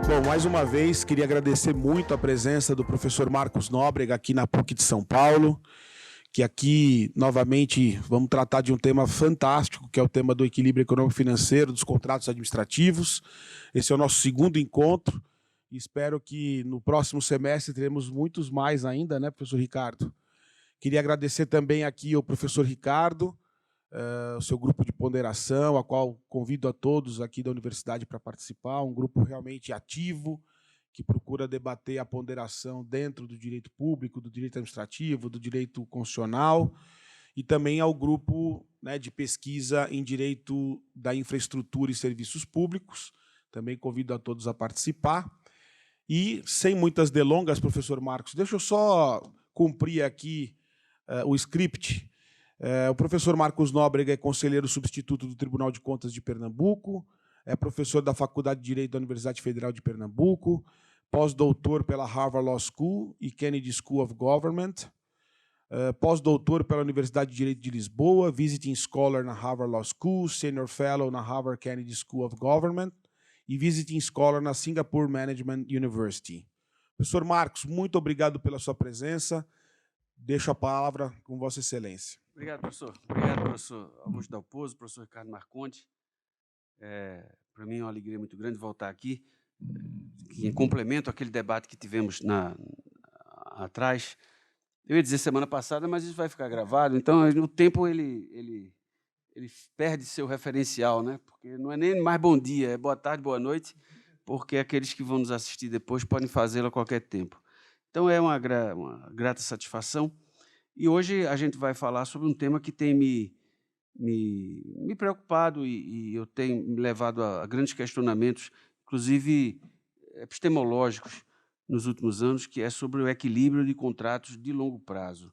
Bom, mais uma vez, queria agradecer muito a presença do professor Marcos Nóbrega aqui na PUC de São Paulo, que aqui, novamente, vamos tratar de um tema fantástico, que é o tema do equilíbrio econômico-financeiro dos contratos administrativos. Esse é o nosso segundo encontro e espero que no próximo semestre teremos muitos mais ainda, né, professor Ricardo? Queria agradecer também aqui ao professor Ricardo, o seu grupo de ponderação, a qual convido a todos aqui da universidade para participar, um grupo realmente ativo, que procura debater a ponderação dentro do direito público, do direito administrativo, do direito constitucional, e também ao grupo, né, de pesquisa em direito da infraestrutura e serviços públicos. Também convido a todos a participar. E, sem muitas delongas, professor Marcos, deixa eu só cumprir aqui o script. O professor Marcos Nóbrega é conselheiro substituto do Tribunal de Contas de Pernambuco, é professor da Faculdade de Direito da Universidade Federal de Pernambuco, pós-doutor pela Harvard Law School e Kennedy School of Government, pós-doutor pela Universidade de Direito de Lisboa, visiting scholar na Harvard Law School, senior fellow na Harvard Kennedy School of Government e visiting scholar na Singapore Management University. Professor Marcos, muito obrigado pela sua presença. Deixo a palavra com Vossa Excelência. Obrigado, professor. Obrigado, professor Augusto Dalpozo, professor Ricardo Marconte. Para mim é uma alegria muito grande voltar aqui, em complemento àquele debate que tivemos atrás. Eu ia dizer semana passada, mas isso vai ficar gravado, então o tempo ele perde seu referencial, né? Porque não é nem mais bom dia, é boa tarde, boa noite, porque aqueles que vão nos assistir depois podem fazê-lo a qualquer tempo. Então é uma grata satisfação. E hoje a gente vai falar sobre um tema que tem me preocupado e eu tenho me levado a grandes questionamentos, inclusive epistemológicos, nos últimos anos, que é sobre o equilíbrio de contratos de longo prazo,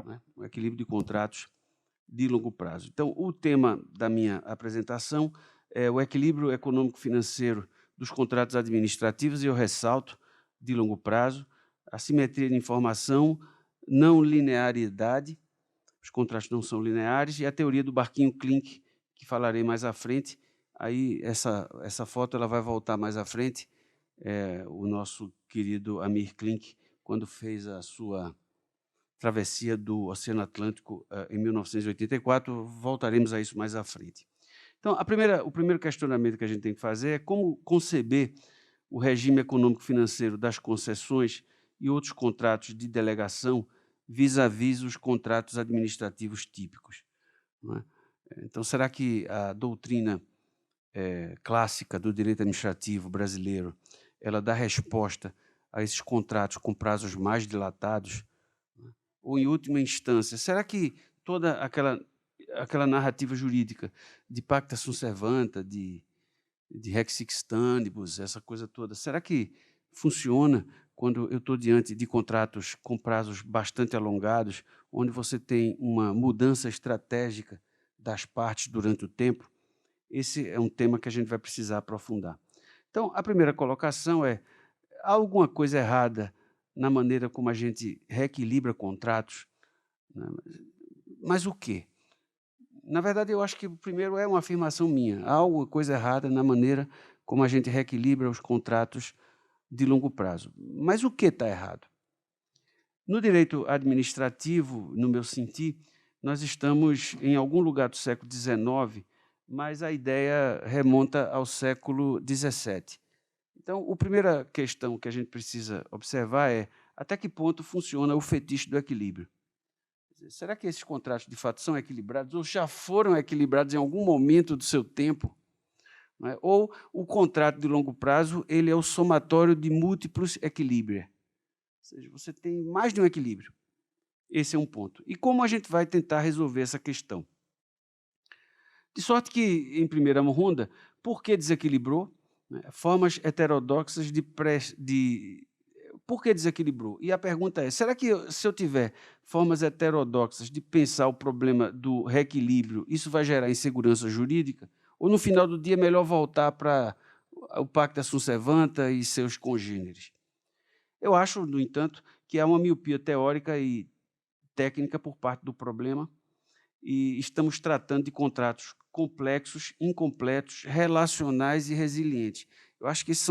né? O equilíbrio de contratos de longo prazo. Então, o tema da minha apresentação é o equilíbrio econômico-financeiro dos contratos administrativos, e eu ressalto, de longo prazo, a simetria de informação, não linearidade, os contratos não são lineares, e a teoria do barquinho Klink, que falarei mais à frente. Aí essa foto ela vai voltar mais à frente, o nosso querido Amir Klink, quando fez a sua travessia do Oceano Atlântico em 1984, voltaremos a isso mais à frente. Então, o primeiro questionamento que a gente tem que fazer é como conceber o regime econômico-financeiro das concessões e outros contratos de delegação vis-à-vis os contratos administrativos típicos, não é? Então, será que a doutrina clássica do direito administrativo brasileiro ela dá resposta a esses contratos com prazos mais dilatados? Ou, em última instância, será que toda aquela narrativa jurídica de pacta sunt servanda, de Rex sic stantibus, essa coisa toda, será que funciona quando eu estou diante de contratos com prazos bastante alongados, onde você tem uma mudança estratégica das partes durante o tempo? Esse é um tema que a gente vai precisar aprofundar. Então, a primeira colocação é: há alguma coisa errada na maneira como a gente reequilibra contratos? Mas o quê? Na verdade, eu acho que, primeiro, é uma afirmação minha. Há alguma coisa errada na maneira como a gente reequilibra os contratos de longo prazo. Mas o que está errado? No direito administrativo, no meu sentir, nós estamos em algum lugar do século XIX, mas a ideia remonta ao século XVII. Então, a primeira questão que a gente precisa observar é até que ponto funciona o fetiche do equilíbrio. Será que esses contratos, de fato, são equilibrados ou já foram equilibrados em algum momento do seu tempo? Não é? Ou o contrato de longo prazo ele é o somatório de múltiplos equilíbrios? Ou seja, você tem mais de um equilíbrio. Esse é um ponto. E como a gente vai tentar resolver essa questão? De sorte que, em primeira ronda, por que desequilibrou? Formas heterodoxas por que desequilibrou? E a pergunta é, será que se eu tiver formas heterodoxas de pensar o problema do reequilíbrio, isso vai gerar insegurança jurídica? Ou, no final do dia, é melhor voltar para o pacta sunt servanda e seus congêneres? Eu acho, no entanto, que há uma miopia teórica e técnica por parte do problema, e estamos tratando de contratos complexos, incompletos, relacionais e resilientes. Eu acho que esses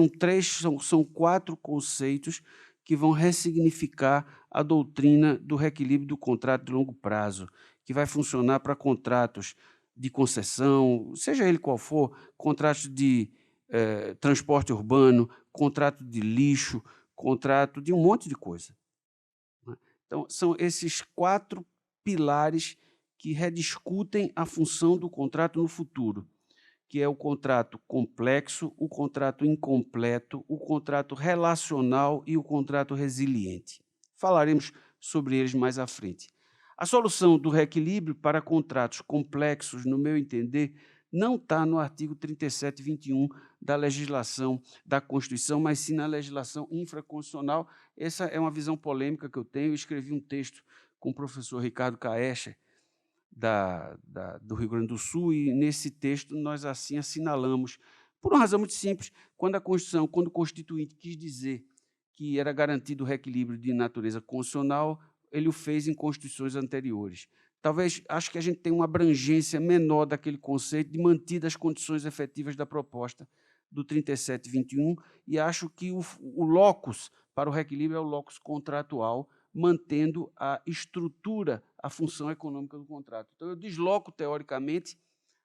são 4 conceitos que vão ressignificar a doutrina do reequilíbrio do contrato de longo prazo, que vai funcionar para contratos de concessão, seja ele qual for, contratos de transporte urbano, contrato de lixo, contrato de um monte de coisa. Então, são esses 4 pilares que rediscutem a função do contrato no futuro, que é o contrato complexo, o contrato incompleto, o contrato relacional e o contrato resiliente. Falaremos sobre eles mais à frente. A solução do reequilíbrio para contratos complexos, no meu entender, não está no artigo 3721 da legislação da Constituição, mas sim na legislação infraconstitucional. Essa é uma visão polêmica que eu tenho. Eu escrevi um texto com o professor Ricardo Caescher, do Rio Grande do Sul, e nesse texto nós assim assinalamos, por uma razão muito simples, quando o Constituinte quis dizer que era garantido o reequilíbrio de natureza constitucional, ele o fez em constituições anteriores. Talvez, acho que a gente tem uma abrangência menor daquele conceito de mantidas as condições efetivas da proposta do 3721, e acho que o locus para o reequilíbrio é o locus contratual, mantendo a estrutura, a função econômica do contrato. Então, eu desloco, teoricamente,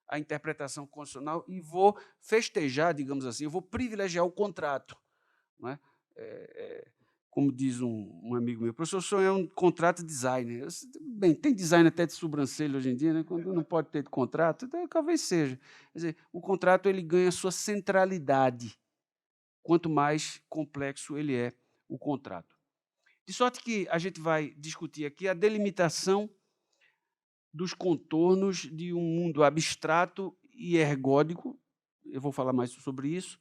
a interpretação constitucional e vou festejar, digamos assim, eu vou privilegiar o contrato. Não é? Como diz um amigo meu, professor, o senhor é um contrato designer. Bem, tem design até de sobrancelha hoje em dia, né? Quando não pode ter de contrato, então, talvez seja. Quer dizer, o contrato ele ganha sua centralidade, quanto mais complexo ele é, o contrato. De sorte que a gente vai discutir aqui a delimitação dos contornos de um mundo abstrato e ergódico, eu vou falar mais sobre isso,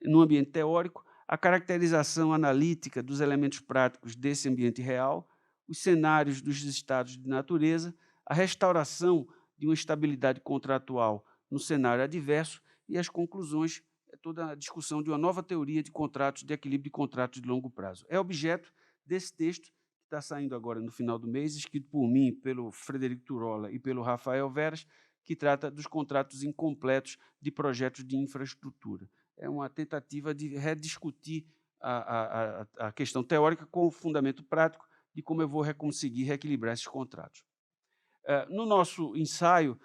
no ambiente teórico, a caracterização analítica dos elementos práticos desse ambiente real, os cenários dos estados de natureza, a restauração de uma estabilidade contratual no cenário adverso e as conclusões, toda a discussão de uma nova teoria de contratos, de equilíbrio de contratos de longo prazo. É objeto desse texto que está saindo agora no final do mês, escrito por mim, pelo Frederico Turolla e pelo Rafael Veras, que trata dos contratos incompletos de projetos de infraestrutura. É uma tentativa de rediscutir a questão teórica com o fundamento prático de como eu vou conseguir reequilibrar esses contratos. No nosso ensaio,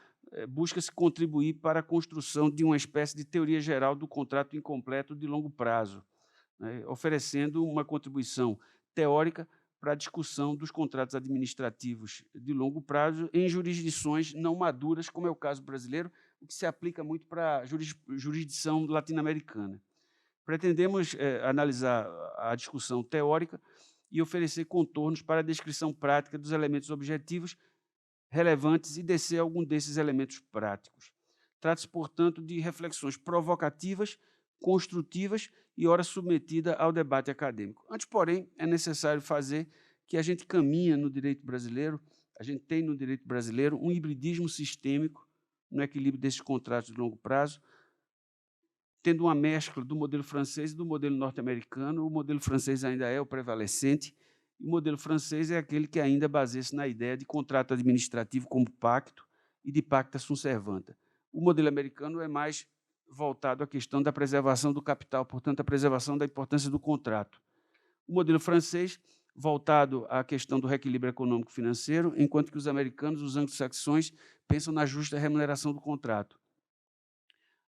busca-se contribuir para a construção de uma espécie de teoria geral do contrato incompleto de longo prazo, né, oferecendo uma contribuição teórica para a discussão dos contratos administrativos de longo prazo em jurisdições não maduras, como é o caso brasileiro, o que se aplica muito para a jurisdição latino-americana. Pretendemos analisar a discussão teórica e oferecer contornos para a descrição prática dos elementos objetivos relevantes e descer algum desses elementos práticos. Trata-se, portanto, de reflexões provocativas, construtivas e, ora, submetida ao debate acadêmico. Antes, porém, é necessário fazer que a gente caminha no direito brasileiro, a gente tem no direito brasileiro um hibridismo sistêmico no equilíbrio desses contratos de longo prazo, tendo uma mescla do modelo francês e do modelo norte-americano. O modelo francês ainda é o prevalecente, e o modelo francês é aquele que ainda baseia-se na ideia de contrato administrativo como pacto e de pacta sunt servanda. O modelo americano é mais voltado à questão da preservação do capital, portanto, a preservação da importância do contrato. O modelo francês, voltado à questão do reequilíbrio econômico-financeiro, enquanto que os americanos, os anglo-saxões, pensam na justa remuneração do contrato.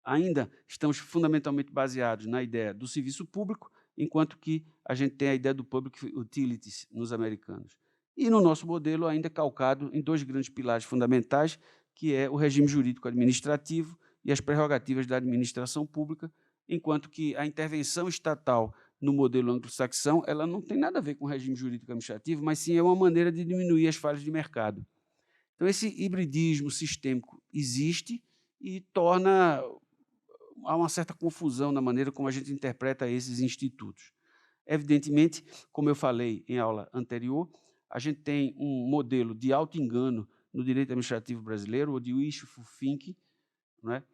Ainda estamos fundamentalmente baseados na ideia do serviço público, enquanto que a gente tem a ideia do public utilities nos americanos. E no nosso modelo ainda calcado em 2 grandes pilares fundamentais, que é o regime jurídico administrativo e as prerrogativas da administração pública, enquanto que a intervenção estatal no modelo anglo-saxão ela não tem nada a ver com o regime jurídico administrativo, mas sim é uma maneira de diminuir as falhas de mercado. Então, esse hibridismo sistêmico existe e torna há uma certa confusão na maneira como a gente interpreta esses institutos. Evidentemente, como eu falei em aula anterior, a gente tem um modelo de auto-engano no direito administrativo brasileiro, ou de wishful thinking, não é?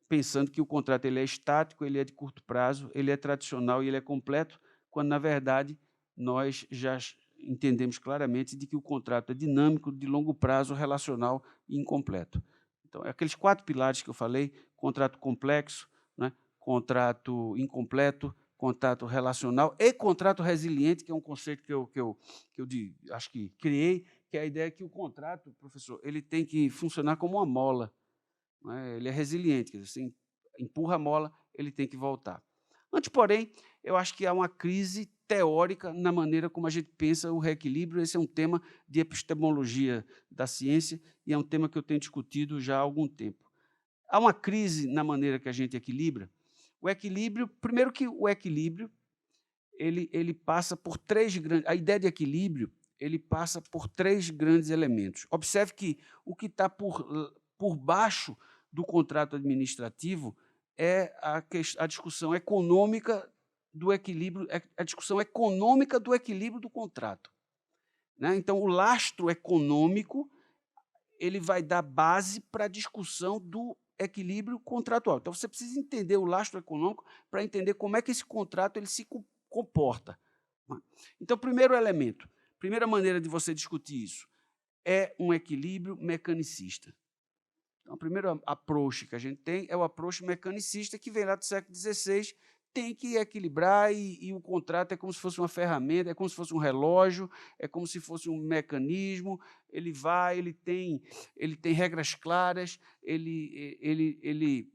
Pensando que o contrato ele é estático, ele é de curto prazo, ele é tradicional e ele é completo, quando, na verdade, nós já entendemos claramente de que o contrato é dinâmico, de longo prazo, relacional e incompleto. Então, aqueles 4 pilares que eu falei, contrato complexo, né, contrato incompleto, contrato relacional e contrato resiliente, que é um conceito que eu acho que criei, que é a ideia que o contrato, professor, ele tem que funcionar como uma mola, não é? Ele é resiliente, quer dizer, você empurra a mola, ele tem que voltar. Antes, porém, eu acho que há uma crise teórica na maneira como a gente pensa o reequilíbrio. Esse é um tema de epistemologia da ciência e é um tema que eu tenho discutido já há algum tempo. Há uma crise na maneira que a gente equilibra. O equilíbrio, primeiro que o equilíbrio, ele passa por três grandes... A ideia de equilíbrio, ele passa por três grandes elementos. Observe que o que está por baixo do contrato administrativo é a discussão econômica do equilíbrio, a discussão econômica do equilíbrio do contrato, né? Então, o lastro econômico ele vai dar base para a discussão do equilíbrio contratual. Então, você precisa entender o lastro econômico para entender como é que esse contrato ele se comporta. Então, primeiro elemento, primeira maneira de você discutir isso é um equilíbrio mecanicista. Então, o primeiro approach que a gente tem é o approach mecanicista, que vem lá do século XVI, tem que equilibrar e o contrato é como se fosse uma ferramenta, é como se fosse um relógio, é como se fosse um mecanismo, ele vai, ele tem regras claras, ele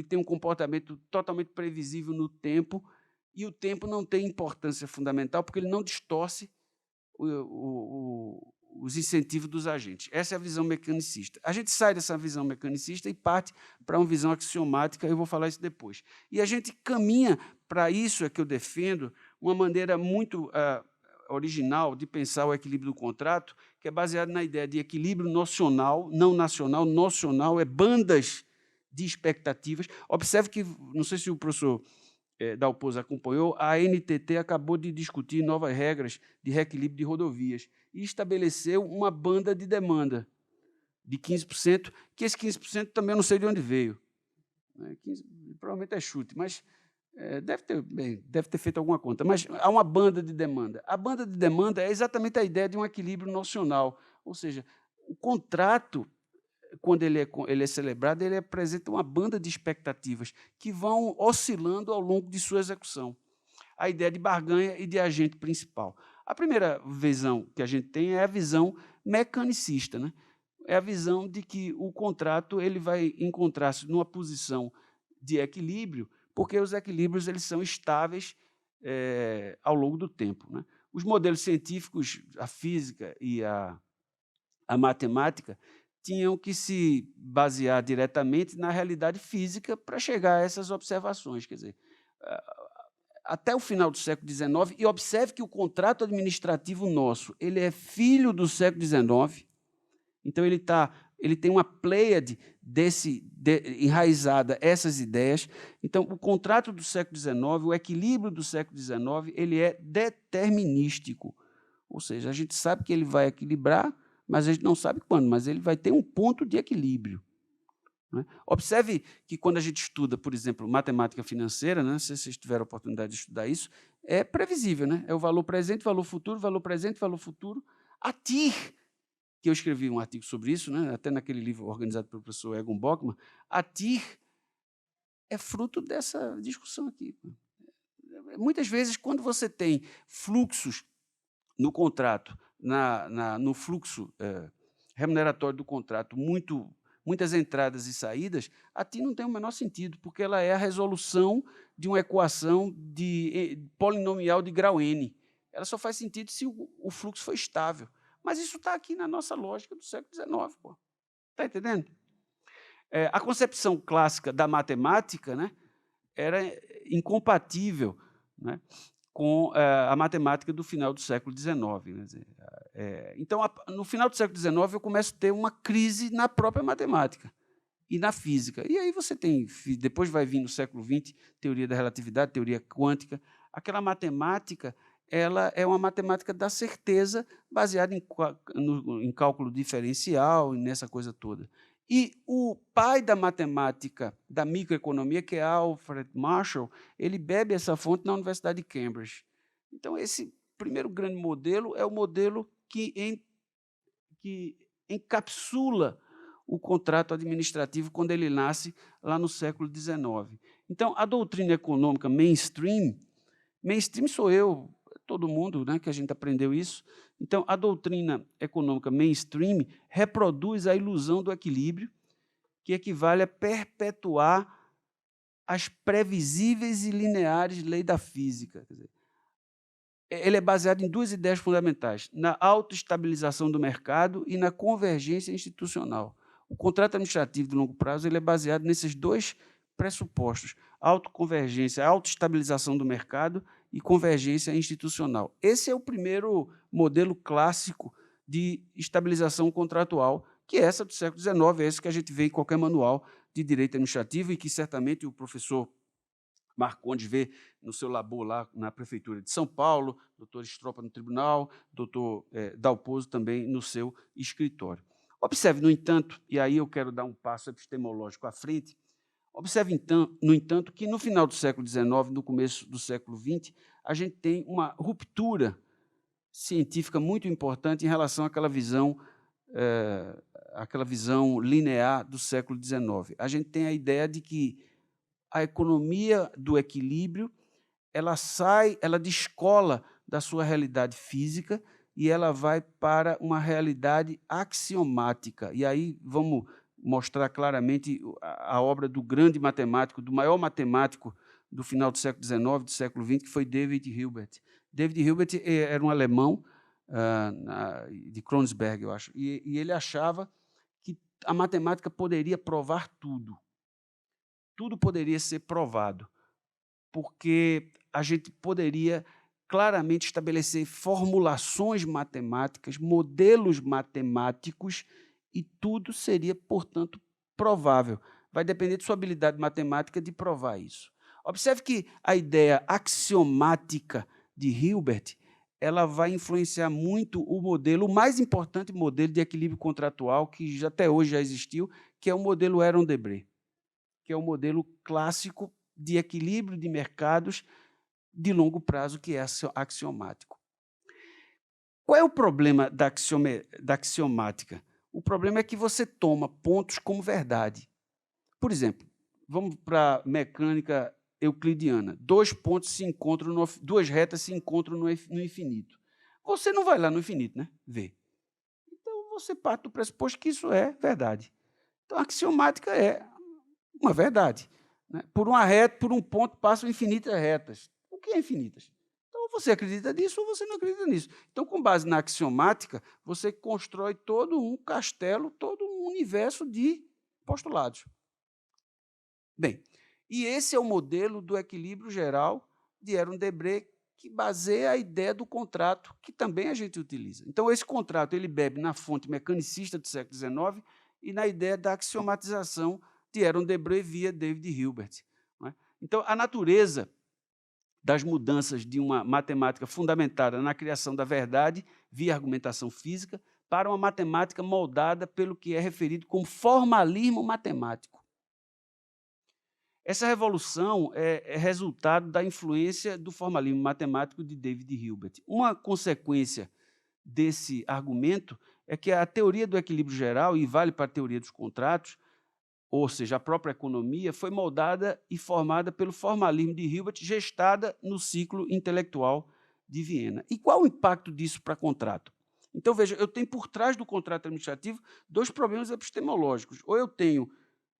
tem um comportamento totalmente previsível no tempo, e o tempo não tem importância fundamental, porque ele não distorce os incentivos dos agentes. Essa é a visão mecanicista. A gente sai dessa visão mecanicista e parte para uma visão axiomática, eu vou falar isso depois. E a gente caminha para isso, é que eu defendo, uma maneira muito original de pensar o equilíbrio do contrato, que é baseado na ideia de equilíbrio nocional, não nacional, nocional, é bandas de expectativas. Observe que, não sei se o professor Dalpozo acompanhou, a ANTT acabou de discutir novas regras de reequilíbrio de rodovias e estabeleceu uma banda de demanda de 15%, que esse 15% também eu não sei de onde veio. 15, provavelmente é chute, mas deve ter feito alguma conta. Mas há uma banda de demanda. A banda de demanda é exatamente a ideia de um equilíbrio nocional, ou seja, o contrato, quando ele é celebrado, ele apresenta uma banda de expectativas que vão oscilando ao longo de sua execução. A ideia de barganha e de agente principal. A primeira visão que a gente tem é a visão mecanicista, né? É a visão de que o contrato ele vai encontrar-se numa posição de equilíbrio, porque os equilíbrios eles são estáveis ao longo do tempo, né? Os modelos científicos, a física e a matemática, tinham que se basear diretamente na realidade física para chegar a essas observações. Quer dizer, até o final do século XIX, e observe que o contrato administrativo nosso ele é filho do século XIX, então ele tem uma pleiade enraizada essas ideias. Então, o contrato do século XIX, o equilíbrio do século XIX, ele é determinístico, ou seja, a gente sabe que ele vai equilibrar, mas a gente não sabe quando, mas ele vai ter um ponto de equilíbrio, né? Observe que, quando a gente estuda, por exemplo, matemática financeira, né, se vocês tiveram a oportunidade de estudar isso, é previsível, né? É o valor presente, valor futuro, valor presente, valor futuro. A TIR, que eu escrevi um artigo sobre isso, né, até naquele livro organizado pelo professor Egon Bockmann, a TIR é fruto dessa discussão aqui. Muitas vezes, quando você tem fluxos no contrato, no fluxo remuneratório do contrato, muitas entradas e saídas, a TIR não tem o menor sentido, porque ela é a resolução de uma equação polinomial de grau n. Ela só faz sentido se o fluxo for estável. Mas isso está aqui na nossa lógica do século XIX. Está entendendo? A concepção clássica da matemática, né, era incompatível, né, com a matemática do final do século XIX. Então, no final do século XIX, eu começo a ter uma crise na própria matemática e na física. E aí você tem, depois vai vir no século XX, teoria da relatividade, teoria quântica. Aquela matemática, ela é uma matemática da certeza, baseada em cálculo diferencial e nessa coisa toda. E o pai da matemática da microeconomia, que é Alfred Marshall, ele bebe essa fonte na Universidade de Cambridge. Então, esse primeiro grande modelo é o modelo que encapsula o contrato administrativo quando ele nasce lá no século XIX. Então, a doutrina econômica mainstream sou eu, todo mundo, né, que a gente aprendeu isso. Então, a doutrina econômica mainstream reproduz a ilusão do equilíbrio, que equivale a perpetuar as previsíveis e lineares leis da física. Quer dizer, ele é baseado em duas ideias fundamentais, na autoestabilização do mercado e na convergência institucional. O contrato administrativo de longo prazo ele é baseado nesses dois pressupostos, autoconvergência, autoestabilização do mercado e convergência institucional. Esse é o primeiro modelo clássico de estabilização contratual, que é essa do século XIX, é esse que a gente vê em qualquer manual de direito administrativo e que certamente o professor Marcondes vê no seu labor lá na Prefeitura de São Paulo, doutor Estropa no tribunal, doutor Dalpozo também no seu escritório. Observe, no entanto, e aí eu quero dar um passo epistemológico à frente, observe, no entanto, que no final do século XIX, no começo do século XX, a gente tem uma ruptura científica muito importante em relação àquela visão linear do século XIX. A gente tem a ideia de que a economia do equilíbrio ela descola da sua realidade física e ela vai para uma realidade axiomática. E aí vamos mostrar claramente a obra do grande matemático, do maior matemático do final do século XIX, do século XX, que foi David Hilbert. David Hilbert era um alemão de Königsberg, eu acho, e ele achava que a matemática poderia provar tudo. Tudo poderia ser provado, porque a gente poderia claramente estabelecer formulações matemáticas, modelos matemáticos, e tudo seria, portanto, provável. Vai depender de sua habilidade matemática de provar isso. Observe que a ideia axiomática de Hilbert ela vai influenciar muito o modelo, o mais importante modelo de equilíbrio contratual que até hoje já existiu, que é o modelo Heron-Debré, que é o modelo clássico de equilíbrio de mercados de longo prazo, que é axiomático. Qual é o problema da axiomática? O problema é que você toma pontos como verdade. Por exemplo, vamos para a mecânica euclidiana. Duas retas se encontram no infinito. Você não vai lá no infinito, né? Ver. Então, você parte do pressuposto que isso é verdade. Então, a axiomática é uma verdade. Né? Por um ponto passam infinitas retas. O que é infinitas? Então, você acredita nisso ou você não acredita nisso. Então, com base na axiomática, você constrói todo um castelo, todo um universo de postulados. Bem, e esse é o modelo do equilíbrio geral de Heron-Debré, que baseia a ideia do contrato, que também a gente utiliza. Então, esse contrato ele bebe na fonte mecanicista do século XIX e na ideia da axiomatização de Heron-Debré via David Hilbert. Não é? Então, a natureza das mudanças de uma matemática fundamentada na criação da verdade via argumentação física para uma matemática moldada pelo que é referido como formalismo matemático. Essa revolução é resultado da influência do formalismo matemático de David Hilbert. Uma consequência desse argumento é que a teoria do equilíbrio geral, e vale para a teoria dos contratos, ou seja, a própria economia, foi moldada e formada pelo formalismo de Hilbert, gestada no ciclo intelectual de Viena. E qual o impacto disso para contrato? Então, veja, eu tenho por trás do contrato administrativo dois problemas epistemológicos. Ou eu tenho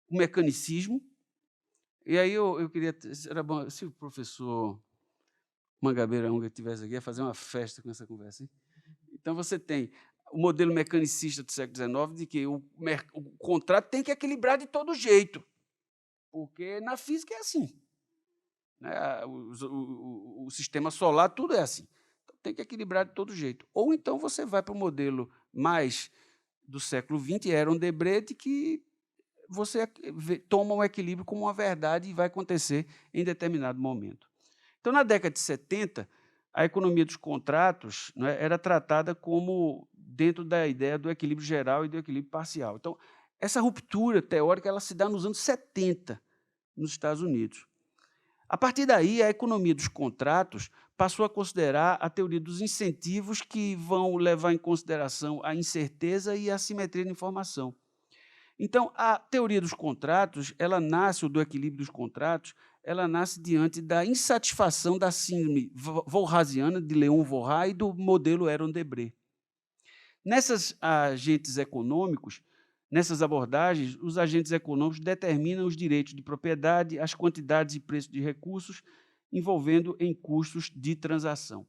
o mecanicismo, e aí eu queria... Era bom, se o professor Mangabeira Unger estivesse aqui, ia fazer uma festa com essa conversa. Hein? Então, você tem o modelo mecanicista do século XIX, de que o contrato tem que equilibrar de todo jeito, porque na física é assim. Né? O sistema solar, tudo é assim. Então, tem que equilibrar de todo jeito. Ou então você vai para o modelo mais do século XX, Heron-Debré, de que você toma o equilíbrio como uma verdade e vai acontecer em determinado momento. Então, na década de 70, a economia dos contratos, né, era tratada como dentro da ideia do equilíbrio geral e do equilíbrio parcial. Então, essa ruptura teórica ela se dá nos anos 70, nos Estados Unidos. A partir daí, a economia dos contratos passou a considerar a teoria dos incentivos que vão levar em consideração a incerteza e a assimetria de informação. Então, a teoria dos contratos, ela nasce, ou do equilíbrio dos contratos, ela nasce diante da insatisfação da síndrome walrasiana, de Leon Walras, e do modelo Heron-Debré. Nessas agentes econômicos, nessas abordagens, os agentes econômicos determinam os direitos de propriedade, as quantidades e preços de recursos, envolvendo em custos de transação.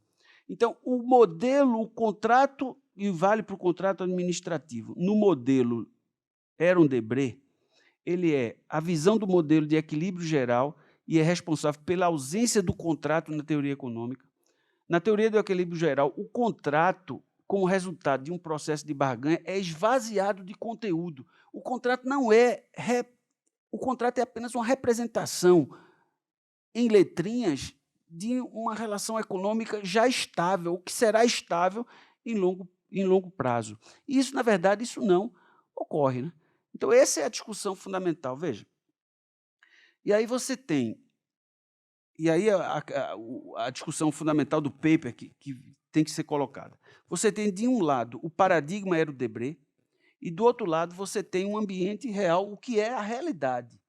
Então, o modelo, o contrato, e vale para o contrato administrativo. No modelo Heron-Debré, ele é a visão do modelo de equilíbrio geral e é responsável pela ausência do contrato na teoria econômica. Na teoria do equilíbrio geral, o contrato, como resultado de um processo de barganha, é esvaziado de conteúdo. O contrato não é... O contrato é apenas uma representação em letrinhas de uma relação econômica já estável, o que será estável em longo prazo. E isso, na verdade, isso não ocorre, né? Então, essa é a discussão fundamental, veja. E aí você tem... E aí a discussão fundamental do paper que tem que ser colocada. Você tem, de um lado, o paradigma Heron-Debré, e, do outro lado, você tem um ambiente real, o que é a realidade.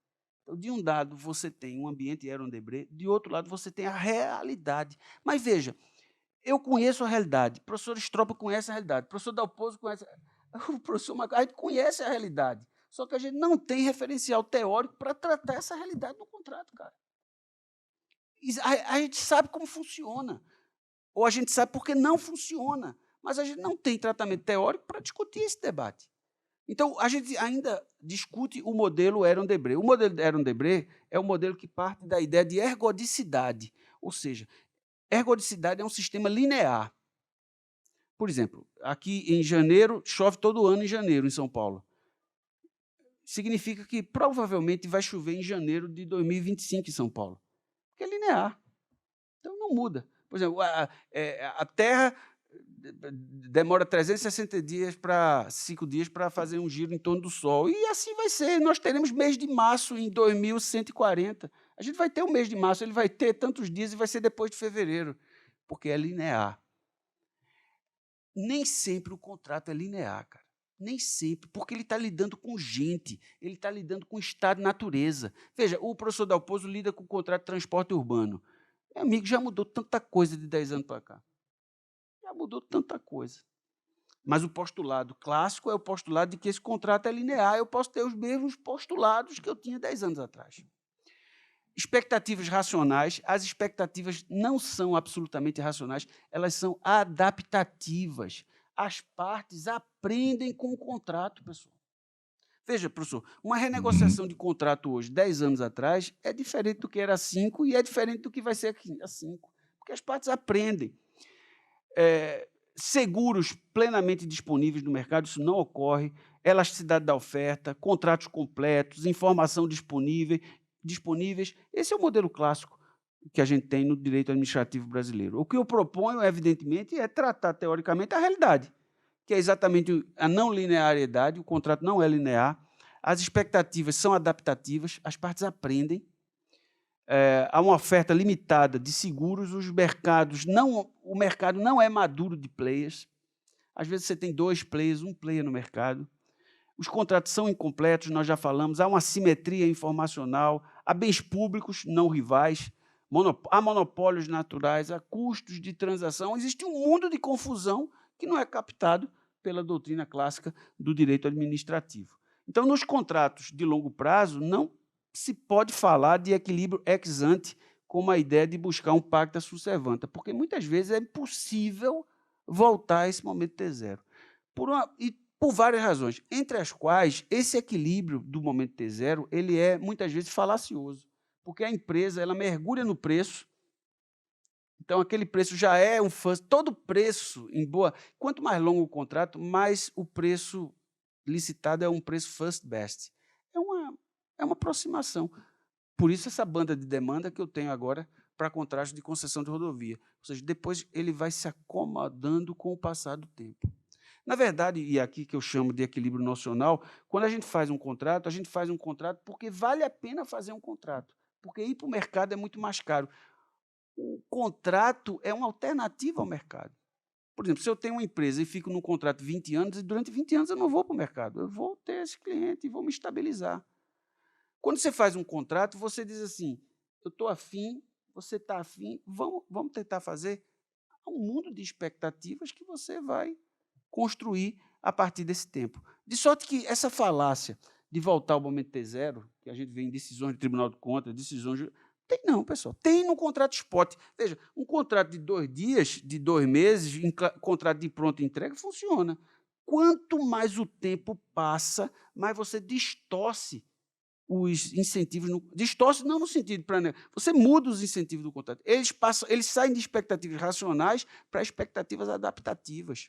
Então, de um lado, você tem um ambiente Heron-Debré, de outro lado, você tem a realidade. Mas, veja, eu conheço a realidade, o professor Stropa conhece a realidade, o professor Dalpozo conhece, o professor Macaulay conhece a realidade, só que a gente não tem referencial teórico para tratar essa realidade no contrato, cara. A gente sabe como funciona, ou a gente sabe porque não funciona, mas a gente não tem tratamento teórico para discutir esse debate. Então, a gente ainda discute o modelo Heron-Debré. O modelo Heron-Debré é um modelo que parte da ideia de ergodicidade, ou seja, ergodicidade é um sistema linear. Por exemplo, aqui em janeiro, chove todo ano em janeiro, em São Paulo. Significa que provavelmente vai chover em janeiro de 2025 em São Paulo, porque é linear. Então, não muda. Por exemplo, a Terra demora 360 dias para 5 dias para fazer um giro em torno do Sol. E assim vai ser. Nós teremos mês de março em 2140. A gente vai ter o mês de março, ele vai ter tantos dias e vai ser depois de fevereiro, porque é linear. Nem sempre o contrato é linear, cara. Nem sempre, porque ele está lidando com gente, ele está lidando com estado de natureza. Veja, o professor Dalpozo lida com o contrato de transporte urbano. Meu amigo, já mudou tanta coisa de 10 anos para cá. Já mudou tanta coisa. Mas o postulado clássico é o postulado de que esse contrato é linear. Eu posso ter os mesmos postulados que eu tinha 10 anos atrás. Expectativas racionais, as expectativas não são absolutamente racionais, elas são adaptativas. As partes aprendem com o contrato, pessoal. Veja, professor, uma renegociação de contrato hoje, 10 anos atrás, é diferente do que era há 5 e é diferente do que vai ser há 5, porque as partes aprendem. Seguros plenamente disponíveis no mercado, isso não ocorre, elasticidade da oferta, contratos completos, informação disponíveis. Esse é o modelo clássico que a gente tem no direito administrativo brasileiro. O que eu proponho, evidentemente, é tratar teoricamente a realidade, que é exatamente a não linearidade, o contrato não é linear, as expectativas são adaptativas, as partes aprendem, há uma oferta limitada de seguros, o mercado não é maduro de players, às vezes você tem 2 players, 1 player no mercado, os contratos são incompletos, nós já falamos, há uma assimetria informacional, há bens públicos não rivais, há monopólios naturais, há custos de transação, existe um mundo de confusão que não é captado pela doutrina clássica do direito administrativo. Então, nos contratos de longo prazo, não se pode falar de equilíbrio ex ante como a ideia de buscar um pacta sunt servanda, porque muitas vezes é impossível voltar a esse momento T0. Por várias razões, entre as quais esse equilíbrio do momento T0 ele é muitas vezes falacioso, porque a empresa ela mergulha no preço, então aquele preço já é um first, todo preço em boa, quanto mais longo o contrato, mais o preço licitado é um preço first best. É uma aproximação. Por isso essa banda de demanda que eu tenho agora para contrato de concessão de rodovia. Ou seja, depois ele vai se acomodando com o passar do tempo. Na verdade, e aqui que eu chamo de equilíbrio nocional, quando a gente faz um contrato porque vale a pena fazer um contrato, porque ir para o mercado é muito mais caro. O contrato é uma alternativa ao mercado. Por exemplo, se eu tenho uma empresa e fico num contrato de 20 anos, e durante 20 anos eu não vou para o mercado, eu vou ter esse cliente e vou me estabilizar. Quando você faz um contrato, você diz assim, eu estou afim, você está afim, vamos tentar fazer um mundo de expectativas que você vai construir a partir desse tempo. De sorte que essa falácia de voltar ao momento T0, que a gente vê em decisões do Tribunal de Contas, decisões... Tem não, pessoal. Tem no contrato spot. Veja, um contrato de 2 dias, de 2 meses, contrato de pronta entrega, funciona. Quanto mais o tempo passa, mais você distorce os incentivos. Distorce não no sentido para... Você muda os incentivos do contrato. Eles saem de expectativas racionais para expectativas adaptativas.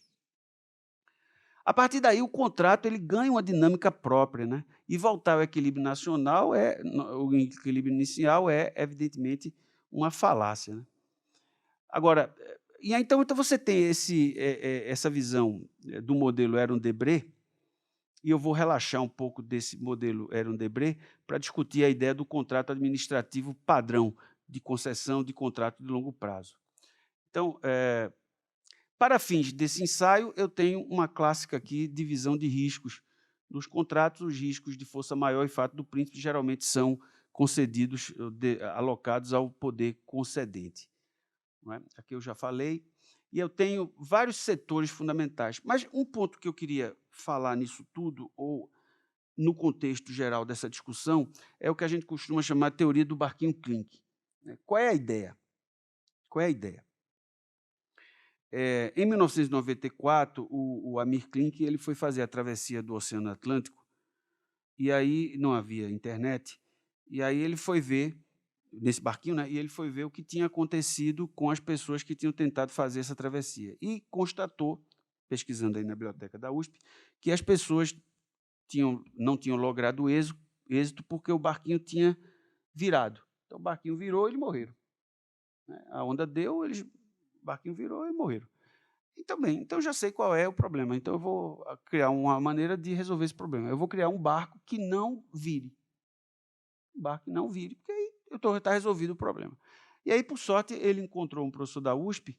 A partir daí, o contrato ele ganha uma dinâmica própria, né? E voltar ao equilíbrio nacional, o equilíbrio inicial é, evidentemente, uma falácia. Né? Agora, então você tem essa visão do modelo Aron-Debré, e eu vou relaxar um pouco desse modelo Aron-Debré para discutir a ideia do contrato administrativo padrão de concessão de contrato de longo prazo. Então, para fins desse ensaio, eu tenho uma clássica aqui, divisão de riscos. Nos contratos, os riscos de força maior e fato do príncipe geralmente são concedidos, alocados ao poder concedente. Não é? Aqui eu já falei. E eu tenho vários setores fundamentais. Mas um ponto que eu queria falar nisso tudo, ou no contexto geral dessa discussão, é o que a gente costuma chamar de teoria do barquinho Klink. Qual é a ideia? Qual é a ideia? Em 1994, o Amir Klink ele foi fazer a travessia do Oceano Atlântico, e aí não havia internet, e aí ele foi ver, nesse barquinho, né, e ele foi ver o que tinha acontecido com as pessoas que tinham tentado fazer essa travessia. E constatou, pesquisando aí na biblioteca da USP, que as pessoas não tinham logrado êxito porque o barquinho tinha virado. Então, o barquinho virou e eles morreram. A onda deu, o barquinho virou e morreram. Então, bem, então já sei qual é o problema. Então, eu vou criar uma maneira de resolver esse problema. Eu vou criar um barco que não vire. Um barco que não vire, porque aí está resolvido o problema. E aí, por sorte, ele encontrou um professor da USP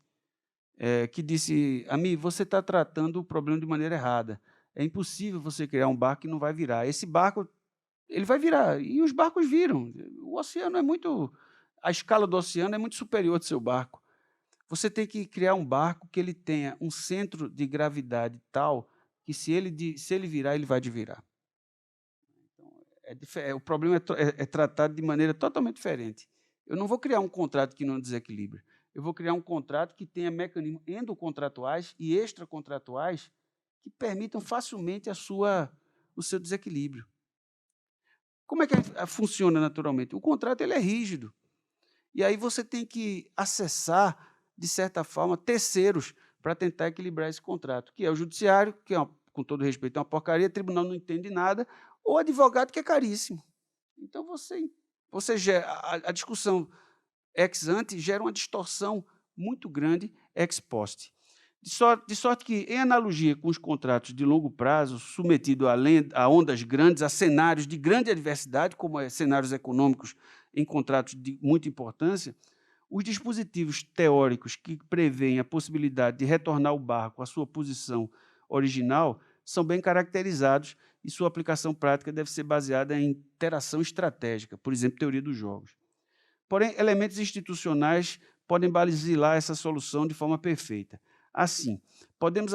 que disse, Amir, você está tratando o problema de maneira errada. É impossível você criar um barco que não vai virar. Esse barco, ele vai virar. E os barcos viram. O oceano é muito... A escala do oceano é muito superior ao seu barco. Você tem que criar um barco que ele tenha um centro de gravidade tal que, se ele virar, ele vai desvirar. Então, o problema é tratado de maneira totalmente diferente. Eu não vou criar um contrato que não desequilibre. Eu vou criar um contrato que tenha mecanismos endocontratuais e extracontratuais que permitam facilmente o seu desequilíbrio. Como é que funciona naturalmente? O contrato ele é rígido. E aí você tem que acessar, de certa forma, terceiros para tentar equilibrar esse contrato, que é o judiciário, que, com todo respeito, é uma porcaria, o tribunal não entende nada, ou advogado, que é caríssimo. Então, você gera, a discussão ex ante gera uma distorção muito grande ex post. De sorte que, em analogia com os contratos de longo prazo, submetido a ondas grandes, a cenários de grande adversidade, como cenários econômicos em contratos de muita importância, os dispositivos teóricos que prevêem a possibilidade de retornar o barco à sua posição original são bem caracterizados e sua aplicação prática deve ser baseada em interação estratégica, por exemplo, teoria dos jogos. Porém, elementos institucionais podem basilar essa solução de forma perfeita. Assim, podemos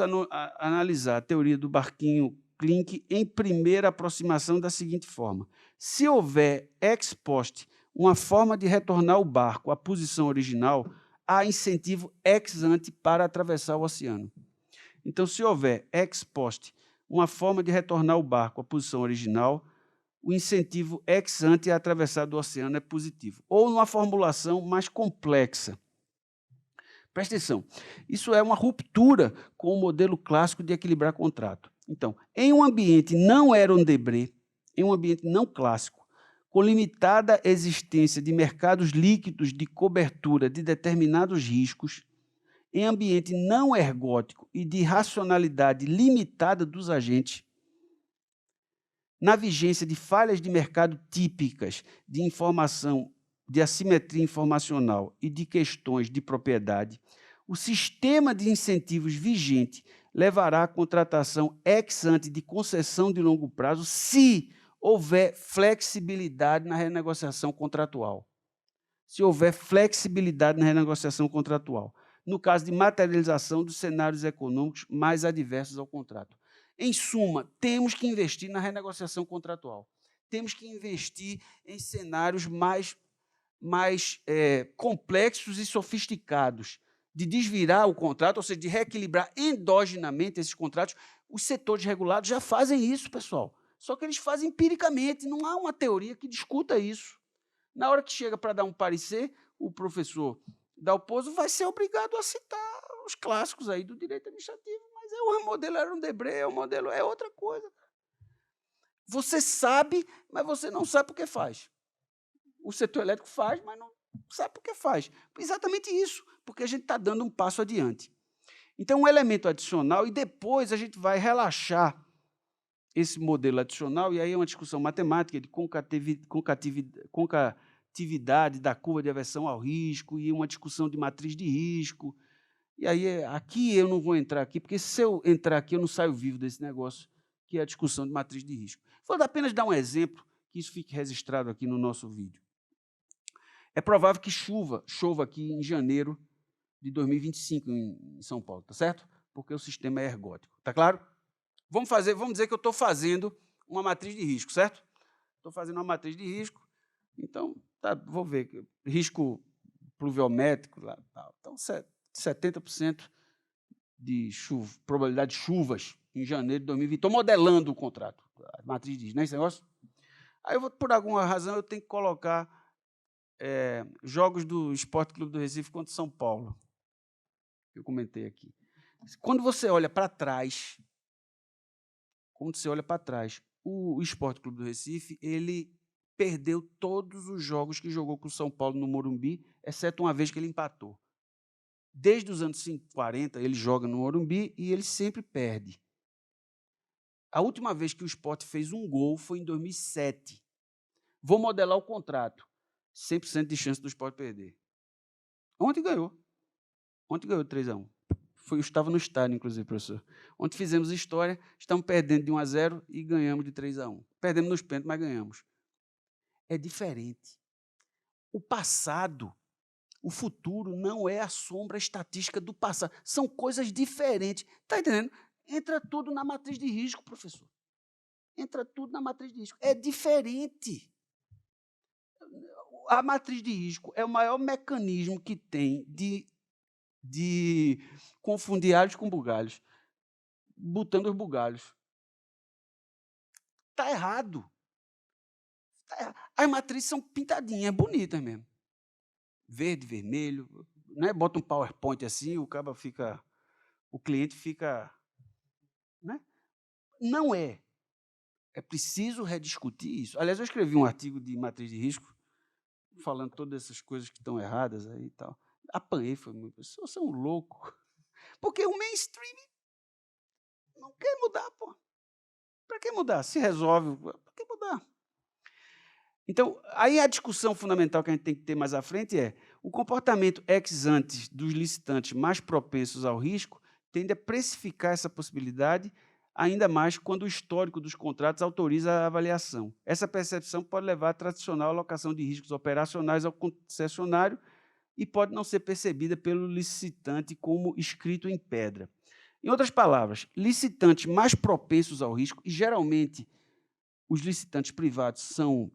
analisar a teoria do barquinho Klink em primeira aproximação da seguinte forma. Se houver ex post uma forma de retornar o barco à posição original, há incentivo ex ante para atravessar o oceano. Então, se houver ex post uma forma de retornar o barco à posição original, o incentivo ex ante a atravessar do oceano é positivo. Ou numa formulação mais complexa. Presta atenção, isso é uma ruptura com o modelo clássico de equilibrar contrato. Então, em um ambiente não Aron-Debré, em um ambiente não clássico, com limitada existência de mercados líquidos de cobertura de determinados riscos, em ambiente não ergótico e de racionalidade limitada dos agentes, na vigência de falhas de mercado típicas de informação, de assimetria informacional e de questões de propriedade, O sistema de incentivos vigente levará à contratação ex ante de concessão de longo prazo se houver flexibilidade na renegociação contratual. Se houver flexibilidade na renegociação contratual. No caso de materialização dos cenários econômicos mais adversos ao contrato. Em suma, temos que investir na renegociação contratual. Temos que investir em cenários mais complexos e sofisticados, de desvirar o contrato, ou seja, de reequilibrar endogenamente esses contratos. Os setores regulados já fazem isso, pessoal. Só que eles fazem empiricamente, não há uma teoria que discuta isso. Na hora que chega para dar um parecer, o professor Dalpozo vai ser obrigado a citar os clássicos aí do direito administrativo, mas o modelo era um Debré, o modelo é outra coisa. Você sabe, mas você não sabe por que faz. O setor elétrico faz, mas não sabe por que faz. Exatamente isso, porque a gente está dando um passo adiante. Então, um elemento adicional, e depois a gente vai relaxar esse modelo adicional, e aí é uma discussão matemática de concatividade da curva de aversão ao risco, e uma discussão de matriz de risco. E aí, aqui eu não vou entrar aqui, porque se eu entrar aqui, eu não saio vivo desse negócio, que é a discussão de matriz de risco. Vou apenas dar um exemplo, que isso fique registrado aqui no nosso vídeo. É provável que chova aqui em janeiro de 2025 em São Paulo, tá certo? Porque o sistema é ergótico, tá claro? Vamos dizer que eu estou fazendo uma matriz de risco, certo? Estou fazendo uma matriz de risco, então, vou ver, risco pluviométrico, lá, tal. Então, 70% de probabilidade de chuvas em janeiro de 2020. Estou modelando o contrato, a matriz de risco, não é esse negócio? Aí, por alguma razão, eu tenho que colocar jogos do Esporte Clube do Recife contra São Paulo, que eu comentei aqui. Quando você olha para trás, o Esporte Clube do Recife, ele perdeu todos os jogos que jogou com o São Paulo no Morumbi, exceto uma vez que ele empatou. Desde os anos 40, ele joga no Morumbi e ele sempre perde. A última vez que o Sport fez um gol foi em 2007. Vou modelar o contrato. 100% de chance do Sport perder. Ontem ganhou 3-1. Eu estava no estádio, inclusive, professor. Ontem fizemos história, estamos perdendo de 1-0 e ganhamos de 3-1. Perdemos nos pênaltis, mas ganhamos. É diferente. O passado, o futuro não é a sombra estatística do passado. São coisas diferentes. Está entendendo? Entra tudo na matriz de risco, professor. Entra tudo na matriz de risco. É diferente. A matriz de risco é o maior mecanismo que tem de confundir alhos com bugalhos, botando os bugalhos. Está errado. As matrizes são pintadinhas, bonitas mesmo. Verde, vermelho, né? Bota um PowerPoint assim, o cliente fica, né? Não é. É preciso rediscutir isso. Aliás, eu escrevi um artigo de matriz de risco, falando todas essas coisas que estão erradas aí e tal. Apanhei, foi muito. Você é um louco. Porque o mainstream não quer mudar, pô. Para que mudar? Se resolve, para que mudar? Então, aí a discussão fundamental que a gente tem que ter mais à frente é o comportamento ex ante dos licitantes mais propensos ao risco tende a precificar essa possibilidade, ainda mais quando o histórico dos contratos autoriza a avaliação. Essa percepção pode levar à tradicional alocação de riscos operacionais ao concessionário e pode não ser percebida pelo licitante como escrito em pedra. Em outras palavras, licitantes mais propensos ao risco, e geralmente os licitantes privados são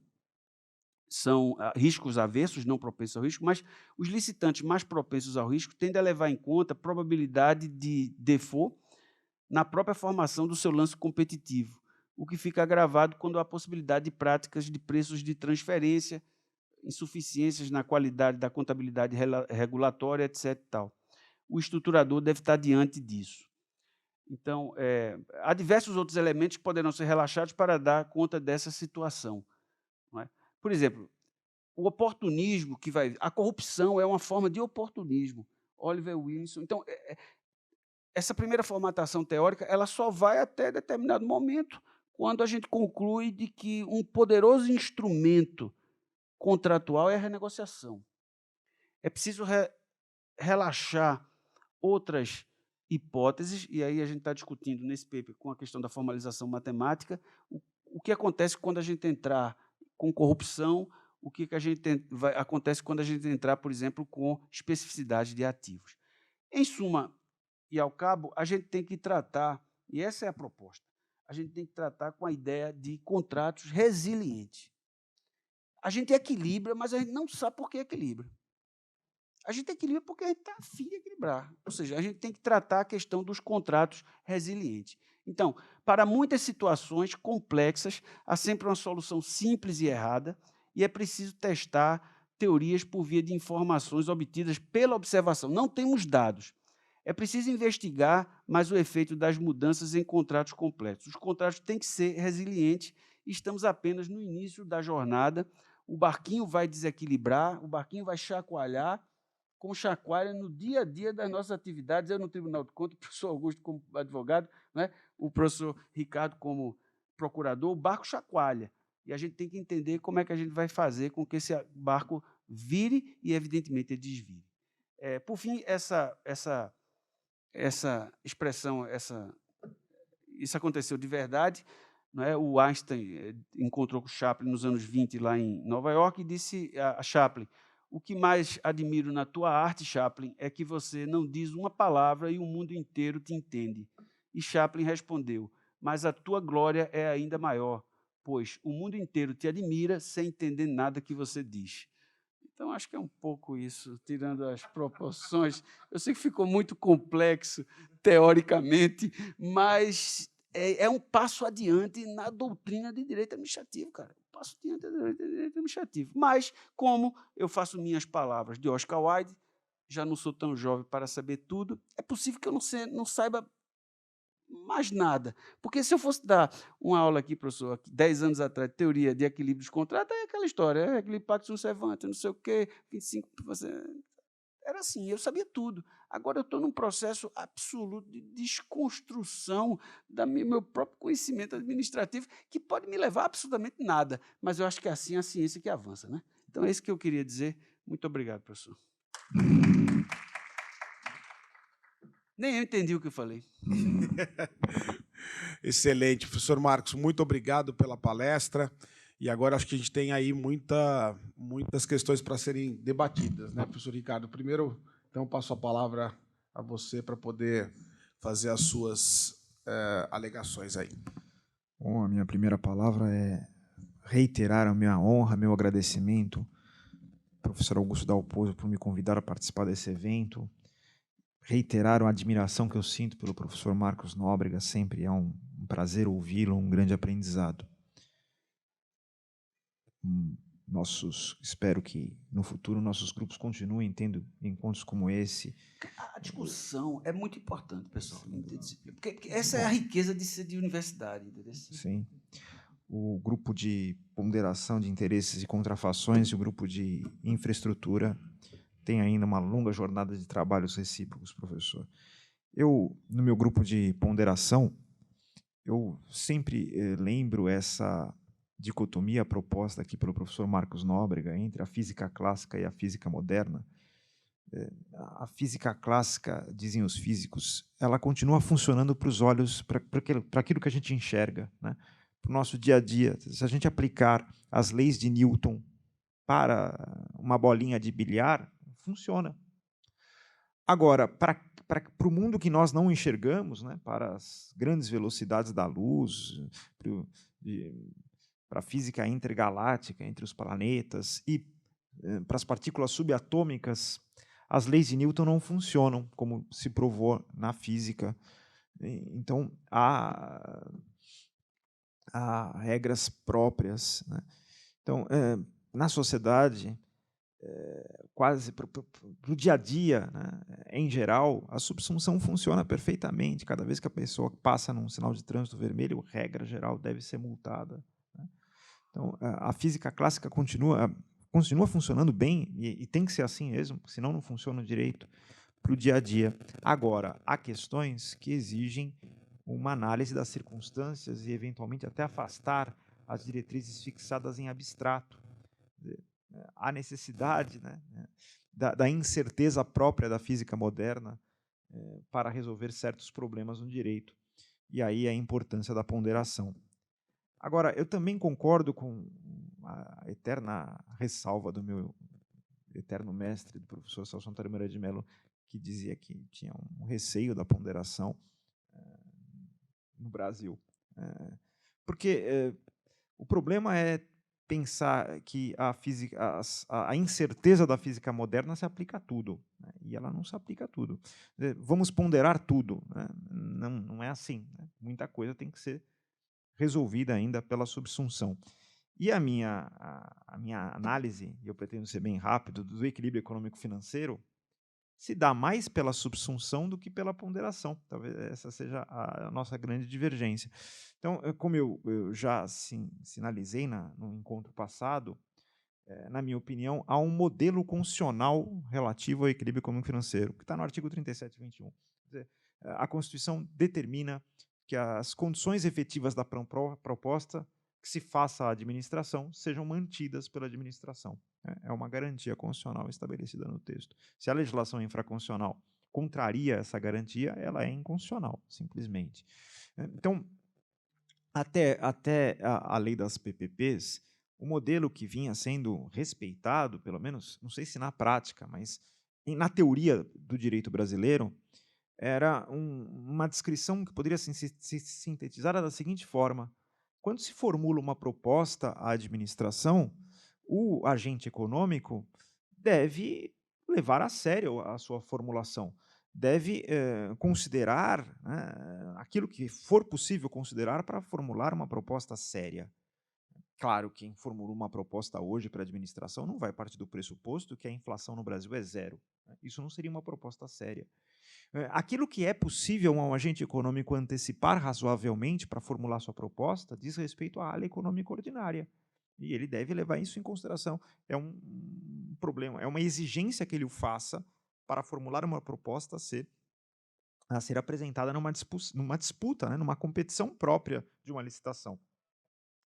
riscos avessos, não propensos ao risco, mas os licitantes mais propensos ao risco tendem a levar em conta a probabilidade de default na própria formação do seu lance competitivo, o que fica agravado quando há possibilidade de práticas de preços de transferência, insuficiências na qualidade da contabilidade regulatória, etc. Tal. O estruturador deve estar diante disso. Então, há diversos outros elementos que poderão ser relaxados para dar conta dessa situação. Não é? Por exemplo, o oportunismo que vai... A corrupção é uma forma de oportunismo. Oliver Wilson. Então, essa primeira formatação teórica ela só vai até determinado momento, quando a gente conclui de que um poderoso instrumento contratual é a renegociação. É preciso relaxar outras hipóteses, e aí a gente está discutindo nesse paper com a questão da formalização matemática, o que acontece quando a gente entrar com corrupção, o que acontece quando a gente entrar, por exemplo, com especificidade de ativos. Em suma e ao cabo, a gente tem que tratar, e essa é a proposta, a gente tem que tratar com a ideia de contratos resilientes. A gente equilibra, mas a gente não sabe por que equilibra. A gente equilibra porque a gente está afim de equilibrar. Ou seja, a gente tem que tratar a questão dos contratos resilientes. Então, para muitas situações complexas, há sempre uma solução simples e errada, e é preciso testar teorias por via de informações obtidas pela observação. Não temos dados. É preciso investigar mais o efeito das mudanças em contratos complexos. Os contratos têm que ser resilientes e estamos apenas no início da jornada. O barquinho vai desequilibrar, o barquinho vai chacoalhar, com chacoalha no dia a dia das nossas atividades. Eu no Tribunal de Contas, o professor Augusto como advogado, né? O professor Ricardo como procurador, o barco chacoalha. E a gente tem que entender como é que a gente vai fazer com que esse barco vire e, evidentemente, ele desvire. Por fim, essa expressão, isso aconteceu de verdade. Não é? O Einstein encontrou com Chaplin nos anos 20, lá em Nova York, e disse a Chaplin: o que mais admiro na tua arte, Chaplin, é que você não diz uma palavra e o mundo inteiro te entende. E Chaplin respondeu: mas a tua glória é ainda maior, pois o mundo inteiro te admira sem entender nada que você diz. Então, acho que é um pouco isso, tirando as proporções. Eu sei que ficou muito complexo, teoricamente, mas é um passo adiante na doutrina de direito administrativo, cara. Um passo adiante na doutrina de direito administrativo. Mas, como eu faço minhas palavras de Oscar Wilde, já não sou tão jovem para saber tudo, é possível que eu não saiba mais nada. Porque se eu fosse dar uma aula aqui, professor, 10 anos atrás, de teoria de equilíbrio dos contratos, é aquela história, equilíbrio pactus sunt servanda, não sei o quê, 25, era assim, eu sabia tudo. Agora eu estou num processo absoluto de desconstrução do meu próprio conhecimento administrativo, que pode me levar a absolutamente nada, mas eu acho que é assim a ciência que avança, né? Então é isso que eu queria dizer. Muito obrigado, professor. Nem eu entendi o que eu falei. Excelente. Professor Marcos, muito obrigado pela palestra. E agora acho que a gente tem aí muitas questões para serem debatidas, né, professor Ricardo? Primeiro, então, passo a palavra a você para poder fazer as suas alegações aí. Bom, a minha primeira palavra é reiterar a minha honra, meu agradecimento, professor Augusto Dalpozo, por me convidar a participar desse evento, reiterar a admiração que eu sinto pelo professor Marcos Nóbrega, sempre é um prazer ouvi-lo, um grande aprendizado. Espero que no futuro nossos grupos continuem tendo encontros como esse. A discussão é muito importante, pessoal, porque essa é a riqueza de ser de universidade, entendeu? Sim. O grupo de ponderação de interesses e contrafações e o grupo de infraestrutura tem ainda uma longa jornada de trabalhos recíprocos, professor. No meu grupo de ponderação, eu sempre lembro essa dicotomia proposta aqui pelo professor Marcos Nóbrega entre a física clássica e a física moderna. A física clássica, dizem os físicos, ela continua funcionando para os olhos, para aquilo que a gente enxerga, né? Para o nosso dia a dia. Se a gente aplicar as leis de Newton para uma bolinha de bilhar, funciona. Agora, para o mundo que nós não enxergamos, né, para as grandes velocidades da luz, para a física intergaláctica entre os planetas e para as partículas subatômicas, as leis de Newton não funcionam, como se provou na física. Então, há regras próprias, né? Então, na sociedade, quase para o dia a dia, né, em geral, a subsunção funciona perfeitamente. Cada vez que a pessoa passa num sinal de trânsito vermelho, regra geral, deve ser multada, né? Então, a física clássica continua funcionando bem, e tem que ser assim mesmo, senão não funciona direito para o dia a dia. Agora, há questões que exigem uma análise das circunstâncias e, eventualmente, até afastar as diretrizes fixadas em abstrato. Há necessidade, né, da incerteza própria da física moderna para resolver certos problemas no direito. E aí a importância da ponderação. Agora, eu também concordo com a eterna ressalva do meu eterno mestre, do professor Celso Antônio Moreira de Mello, que dizia que tinha um receio da ponderação no Brasil. Porque o problema é pensar que a incerteza da física moderna se aplica a tudo, né? E ela não se aplica a tudo. Vamos ponderar tudo, né? Não é assim, né? Muita coisa tem que ser resolvida ainda pela subsunção. E a minha análise, e eu pretendo ser bem rápido, do equilíbrio econômico-financeiro, se dá mais pela subsunção do que pela ponderação. Talvez essa seja a nossa grande divergência. Então, como eu já sinalizei no encontro passado, na minha opinião, há um modelo constitucional relativo ao equilíbrio econômico-financeiro, que está no artigo 37 e 21. Quer dizer, a Constituição determina que as condições efetivas da proposta que se faça à administração sejam mantidas pela administração. É uma garantia constitucional estabelecida no texto. Se a legislação infraconstitucional contraria essa garantia, ela é inconstitucional, simplesmente. Então, até a lei das PPPs, o modelo que vinha sendo respeitado, pelo menos, não sei se na prática, mas na teoria do direito brasileiro, era uma descrição que poderia ser sintetizada da seguinte forma: quando se formula uma proposta à administração, o agente econômico deve levar a sério a sua formulação, deve considerar, né, aquilo que for possível considerar para formular uma proposta séria. Claro, quem formula uma proposta hoje para a administração não vai partir do pressuposto que a inflação no Brasil é zero, né? Isso não seria uma proposta séria. Aquilo que é possível a um agente econômico antecipar razoavelmente para formular sua proposta diz respeito à área econômica ordinária. E ele deve levar isso em consideração. É um problema, é uma exigência que ele o faça para formular uma proposta a ser apresentada numa disputa, né, numa competição própria de uma licitação.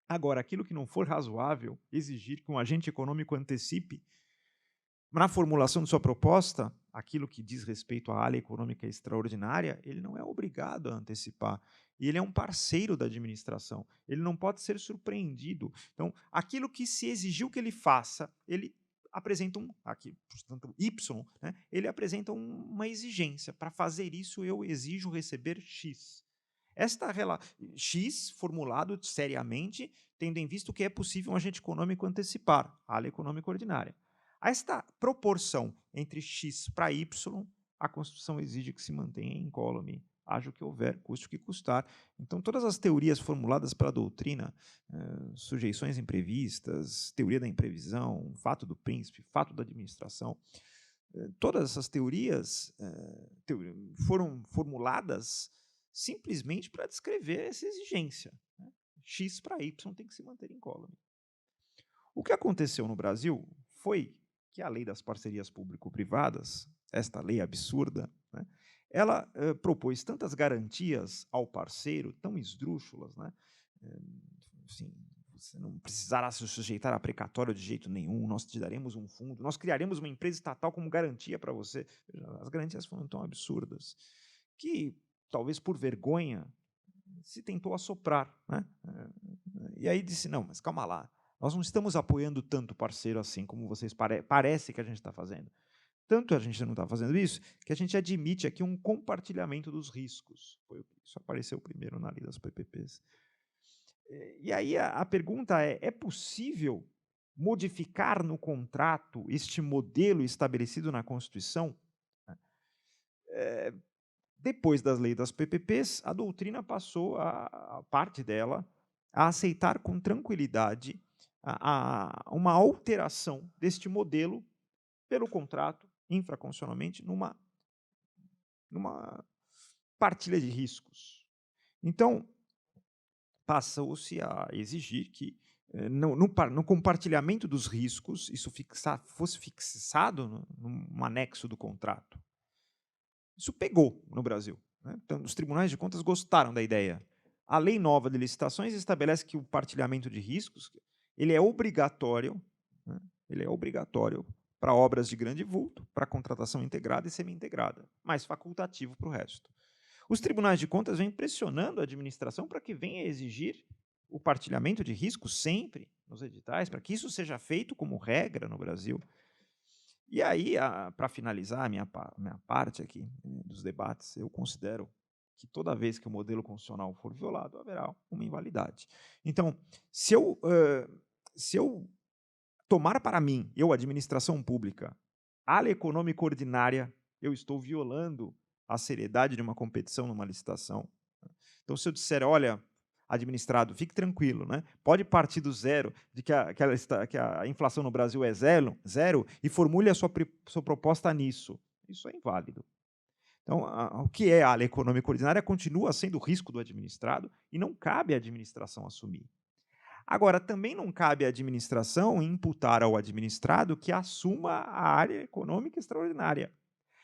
Agora, aquilo que não for razoável exigir que um agente econômico antecipe na formulação de sua proposta, aquilo que diz respeito à área econômica extraordinária, ele não é obrigado a antecipar. E ele é um parceiro da administração. Ele não pode ser surpreendido. Então, aquilo que se exigiu que ele faça, ele apresenta aqui, portanto, Y, né, ele apresenta uma exigência. Para fazer isso, eu exijo receber X. X formulado seriamente, tendo em vista o que é possível um agente econômico antecipar, a área econômica ordinária. A esta proporção entre X para Y, a Constituição exige que se mantenha incólume, haja o que houver, custe o que custar. Então, todas as teorias formuladas pela doutrina, sujeições imprevistas, teoria da imprevisão, fato do príncipe, fato da administração, todas essas teorias foram formuladas simplesmente para descrever essa exigência, né? X para Y tem que se manter incólume. O que aconteceu no Brasil foi que a lei das parcerias público-privadas, esta lei absurda, né, ela propôs tantas garantias ao parceiro, tão esdrúxulas, né, assim, você não precisará se sujeitar a precatório de jeito nenhum, nós te daremos um fundo, nós criaremos uma empresa estatal como garantia para você. As garantias foram tão absurdas que, talvez por vergonha, se tentou assoprar, né? E aí disse, não, mas calma lá, nós não estamos apoiando tanto parceiro assim como vocês parece que a gente está fazendo. Tanto a gente não está fazendo isso, que a gente admite aqui um compartilhamento dos riscos. Isso apareceu primeiro na lei das PPPs. E aí a pergunta é possível modificar no contrato este modelo estabelecido na Constituição? Depois das leis das PPPs, a doutrina passou, a parte dela, a aceitar com tranquilidade uma alteração deste modelo pelo contrato, infraconstitucionalmente, numa partilha de riscos. Então, passou-se a exigir que, no compartilhamento dos riscos, isso fosse fixado num anexo do contrato. Isso pegou no Brasil, né? Então, os tribunais de contas gostaram da ideia. A lei nova de licitações estabelece que o partilhamento de riscos ele é obrigatório, né? Ele é obrigatório para obras de grande vulto, para contratação integrada e semi-integrada, mas facultativo para o resto. Os tribunais de contas vêm pressionando a administração para que venha exigir o partilhamento de riscos sempre nos editais, para que isso seja feito como regra no Brasil. E aí, para finalizar a minha parte aqui dos debates, eu considero que toda vez que o modelo constitucional for violado, haverá uma invalidade. Então, se eu tomar para mim, eu, administração pública, a lei econômica ordinária, eu estou violando a seriedade de uma competição numa licitação. Então, se eu disser, olha, administrado, fique tranquilo, né? Pode partir do zero, de que a inflação no Brasil é zero, e formule a sua proposta nisso. Isso é inválido. Então, o que é a lei econômica ordinária continua sendo o risco do administrado e não cabe à administração assumir. Agora, também não cabe à administração imputar ao administrado que assuma a área econômica extraordinária.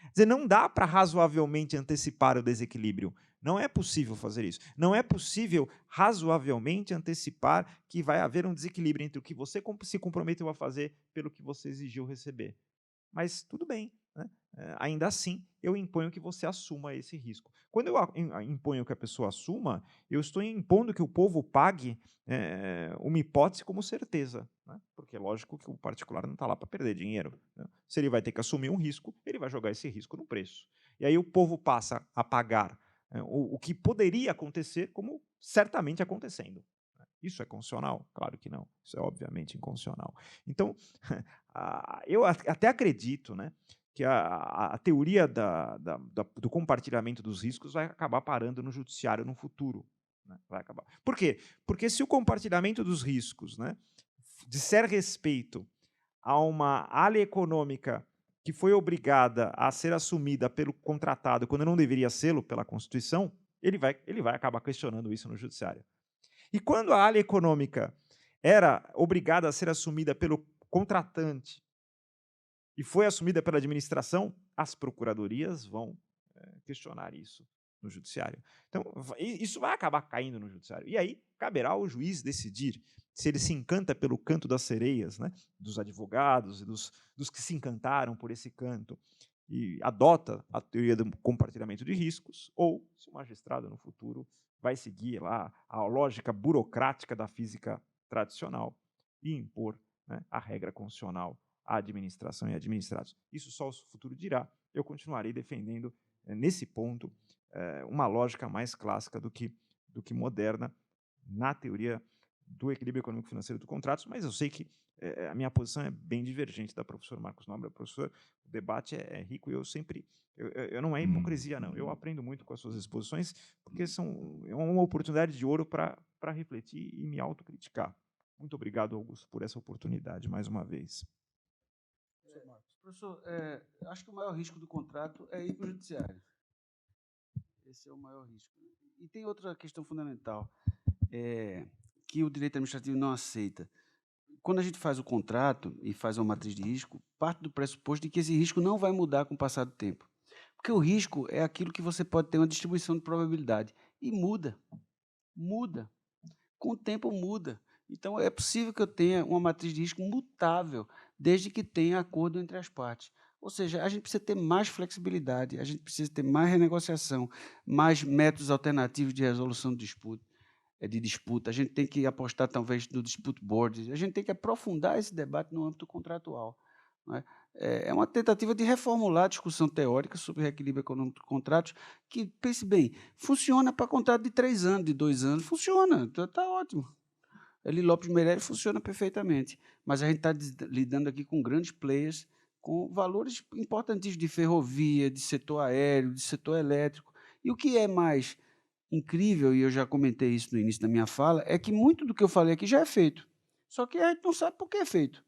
Quer dizer, não dá para razoavelmente antecipar o desequilíbrio. Não é possível fazer isso. Não é possível razoavelmente antecipar que vai haver um desequilíbrio entre o que você se comprometeu a fazer pelo que você exigiu receber. Mas tudo bem, né? Ainda assim, eu imponho que você assuma esse risco. Quando eu imponho que a pessoa assuma, eu estou impondo que o povo pague uma hipótese como certeza, né? Porque é lógico que o particular não está lá para perder dinheiro, né? Se ele vai ter que assumir um risco, ele vai jogar esse risco no preço. E aí o povo passa a pagar o que poderia acontecer como certamente acontecendo. Isso é constitucional? Claro que não. Isso é obviamente inconstitucional. Então, eu até acredito, né, que a teoria do compartilhamento dos riscos vai acabar parando no judiciário no futuro. Né? Vai acabar. Por quê? Porque se o compartilhamento dos riscos, né, disser respeito a uma área econômica que foi obrigada a ser assumida pelo contratado quando não deveria sê-lo pela Constituição, ele vai acabar questionando isso no judiciário. E quando a área econômica era obrigada a ser assumida pelo contratante e foi assumida pela administração, as procuradorias vão questionar isso no judiciário. Então, isso vai acabar caindo no judiciário. E aí, caberá ao juiz decidir se ele se encanta pelo canto das sereias, né, dos advogados e dos que se encantaram por esse canto, e adota a teoria do compartilhamento de riscos, ou se o magistrado, no futuro, vai seguir lá a lógica burocrática da física tradicional e impor, né, a regra constitucional à administração e administrados. Isso só o futuro dirá. Eu continuarei defendendo, nesse ponto, uma lógica mais clássica do que moderna na teoria do equilíbrio econômico-financeiro dos contratos, mas eu sei que a minha posição é bem divergente da professora Marcos Nobre. Professor, o debate é rico e eu sempre... Eu não é hipocrisia, não. Eu aprendo muito com as suas exposições, porque é uma oportunidade de ouro para refletir e me autocriticar. Muito obrigado, Augusto, por essa oportunidade, mais uma vez. Professor, acho que o maior risco do contrato é ir para o judiciário. Esse é o maior risco. E tem outra questão fundamental, que o direito administrativo não aceita. Quando a gente faz o contrato e faz uma matriz de risco, parte do pressuposto de que esse risco não vai mudar com o passar do tempo. Porque o risco é aquilo que você pode ter uma distribuição de probabilidade. E muda. Muda. Com o tempo muda. Então, é possível que eu tenha uma matriz de risco mutável, desde que tenha acordo entre as partes. Ou seja, a gente precisa ter mais flexibilidade, a gente precisa ter mais renegociação, mais métodos alternativos de resolução de disputa. A gente tem que apostar, talvez, no dispute board. A gente tem que aprofundar esse debate no âmbito contratual. Não é? É uma tentativa de reformular a discussão teórica sobre o reequilíbrio econômico de contratos, que, pense bem, funciona para contrato de 3 anos, de 2 anos, funciona, está ótimo. Eli Lopes Meirelles funciona perfeitamente, mas a gente está lidando aqui com grandes players, com valores importantíssimos de ferrovia, de setor aéreo, de setor elétrico. E o que é mais incrível, e eu já comentei isso no início da minha fala, é que muito do que eu falei aqui já é feito, só que a gente não sabe por que é feito.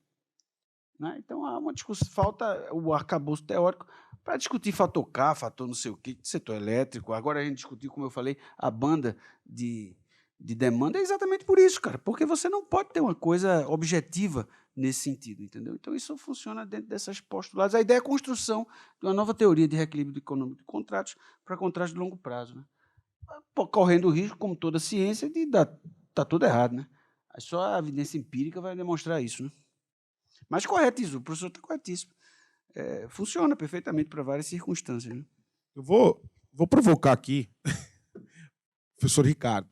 Né? Então, há uma discussão, falta o arcabouço teórico para discutir fator K, fator não sei o quê, setor elétrico. Agora a gente discutiu, como eu falei, a banda de demanda é exatamente por isso, cara, porque você não pode ter uma coisa objetiva nesse sentido, entendeu? Então, isso funciona dentro dessas postulados. A ideia é a construção de uma nova teoria de reequilíbrio econômico de contratos para contratos de longo prazo. Né? Correndo o risco, como toda ciência, de tá tudo errado. Né? Só a evidência empírica vai demonstrar isso. Né? Mas corretíssimo, o professor está corretíssimo. funciona perfeitamente para várias circunstâncias. Né? Eu vou provocar aqui, professor Ricardo.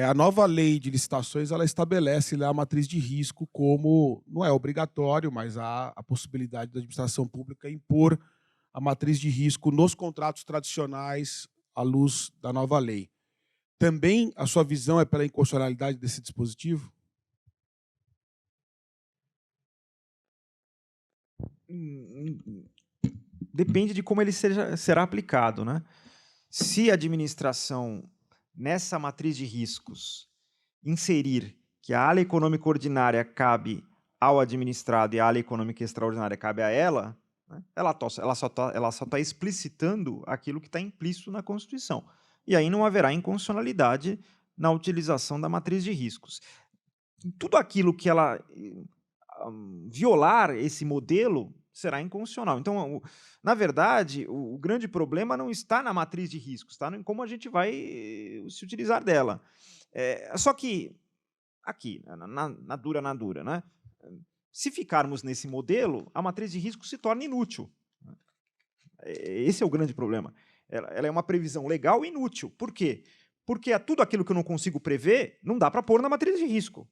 A nova lei de licitações ela estabelece lá a matriz de risco como, não é obrigatório, mas há a possibilidade da administração pública impor a matriz de risco nos contratos tradicionais à luz da nova lei. Também a sua visão é pela inconstitucionalidade desse dispositivo? Depende de como ele será aplicado, né? Se a administração, nessa matriz de riscos, inserir que a área econômica ordinária cabe ao administrado e a área econômica extraordinária cabe a ela, né? ela só tá explicitando aquilo que está implícito na Constituição. E aí não haverá inconstitucionalidade na utilização da matriz de riscos. Tudo aquilo que ela violar esse modelo será inconstitucional. Então, na verdade, o grande problema não está na matriz de riscos, está em como a gente vai se utilizar dela. Só que, aqui, na dura, né? Se ficarmos nesse modelo, a matriz de risco se torna inútil. Esse é o grande problema. Ela é uma previsão legal inútil. Por quê? Porque tudo aquilo que eu não consigo prever, não dá para pôr na matriz de risco.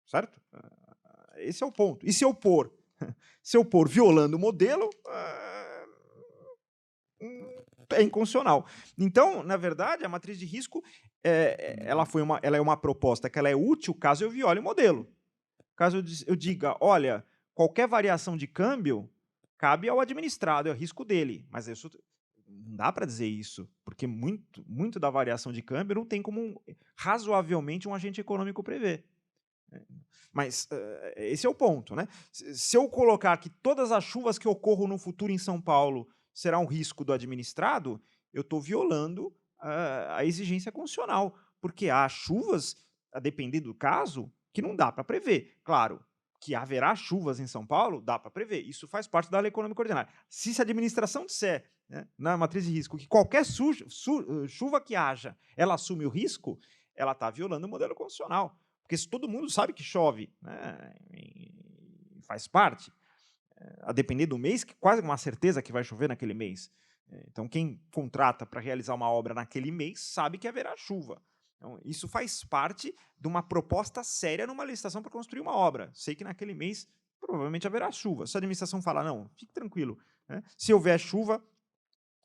Certo? Esse é o ponto. E se eu pôr violando o modelo, é inconstitucional. Então, na verdade, a matriz de risco ela é uma proposta que ela é útil caso eu viole o modelo. Caso eu diga, olha, qualquer variação de câmbio cabe ao administrado, é o risco dele. Mas isso não dá para dizer isso, porque muito da variação de câmbio não tem como razoavelmente um agente econômico prever. Mas esse é o ponto, né? Se eu colocar que todas as chuvas que ocorram no futuro em São Paulo será um risco do administrado, eu estou violando a exigência constitucional, porque há chuvas, a depender do caso, que não dá para prever. Claro, que haverá chuvas em São Paulo, dá para prever. Isso faz parte da lei econômica ordinária. Se a administração disser, né, na matriz de risco, que qualquer chuva que haja, ela assume o risco, ela está violando o modelo constitucional. Porque se todo mundo sabe que chove, né, faz parte, a depender do mês, que quase uma certeza que vai chover naquele mês. Então, quem contrata para realizar uma obra naquele mês sabe que haverá chuva. Então, isso faz parte de uma proposta séria numa licitação para construir uma obra. Sei que naquele mês provavelmente haverá chuva. Se a administração falar, não, fique tranquilo, né? Se houver chuva,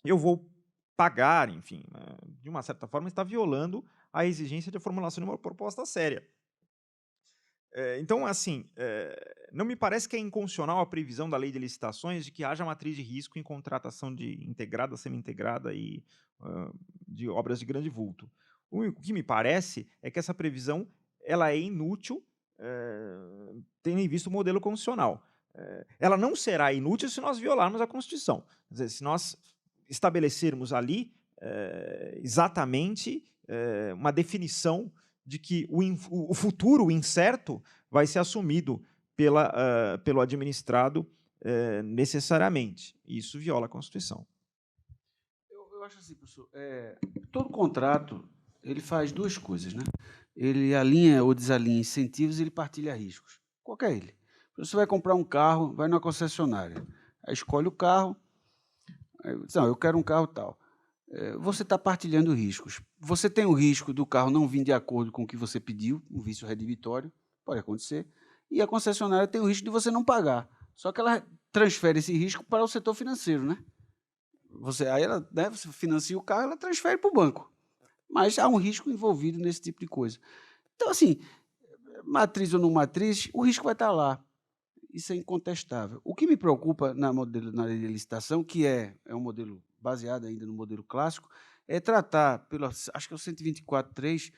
eu vou pagar, enfim, de uma certa forma está violando a exigência de formulação de uma proposta séria. Então, assim, não me parece que é inconstitucional a previsão da lei de licitações de que haja matriz de risco em contratação de integrada, semi-integrada e de obras de grande vulto. O que me parece é que essa previsão ela é inútil, tendo em vista o modelo constitucional. Ela não será inútil se nós violarmos a Constituição. Quer dizer, se nós estabelecermos ali exatamente uma definição de que o futuro, o incerto, vai ser assumido pelo administrado necessariamente. Isso viola a Constituição. Eu acho assim, professor, todo contrato ele faz duas coisas, né? Ele alinha ou desalinha incentivos e ele partilha riscos. Qual é ele? Você vai comprar um carro, vai numa concessionária, aí escolhe o carro, aí diz, não, eu quero um carro tal. Você está partilhando riscos. Você tem o risco do carro não vir de acordo com o que você pediu, um vício redivitório, pode acontecer, e a concessionária tem o risco de você não pagar. Só que ela transfere esse risco para o setor financeiro, né? Você financia o carro, ela transfere para o banco. Mas há um risco envolvido nesse tipo de coisa. Então, assim, matriz ou não matriz, o risco vai estar lá. Isso é incontestável. O que me preocupa na lei de licitação, que é um modelo baseado ainda no modelo clássico, é tratar, acho que é o 124.3,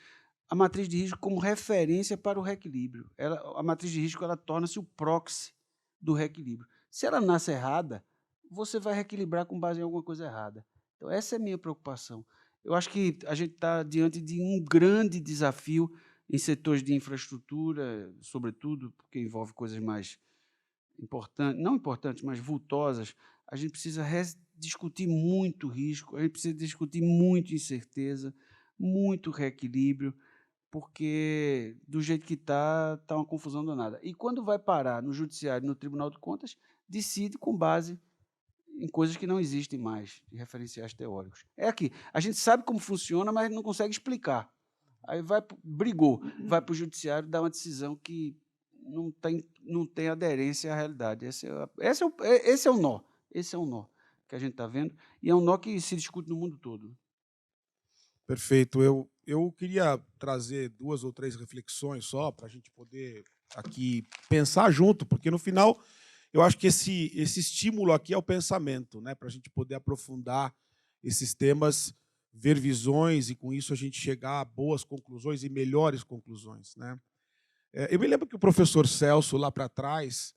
a matriz de risco como referência para o reequilíbrio. A matriz de risco ela torna-se o proxy do reequilíbrio. Se ela nasce errada, você vai reequilibrar com base em alguma coisa errada. Então, essa é a minha preocupação. Eu acho que a gente está diante de um grande desafio em setores de infraestrutura, sobretudo, porque envolve coisas mais importantes, não importantes, mas vultosas. A gente precisa discutir muito risco, a gente precisa discutir muito incerteza, muito reequilíbrio, porque do jeito que está uma confusão danada. E quando vai parar no Judiciário, no Tribunal de Contas, decide com base em coisas que não existem mais, de referenciais teóricos. É aqui. A gente sabe como funciona, mas não consegue explicar. Aí brigou, vai para o Judiciário, dá uma decisão que não tem aderência à realidade. Esse é o nó. Esse é o nó que a gente está vendo, e é um nó que se discute no mundo todo. Perfeito. Eu queria trazer 2 ou 3 reflexões só para a gente poder aqui pensar junto, porque no final eu acho que esse estímulo aqui é o pensamento, né? Para a gente poder aprofundar esses temas, ver visões e com isso a gente chegar a boas conclusões e melhores conclusões, né? Eu me lembro que o professor Celso, lá para trás,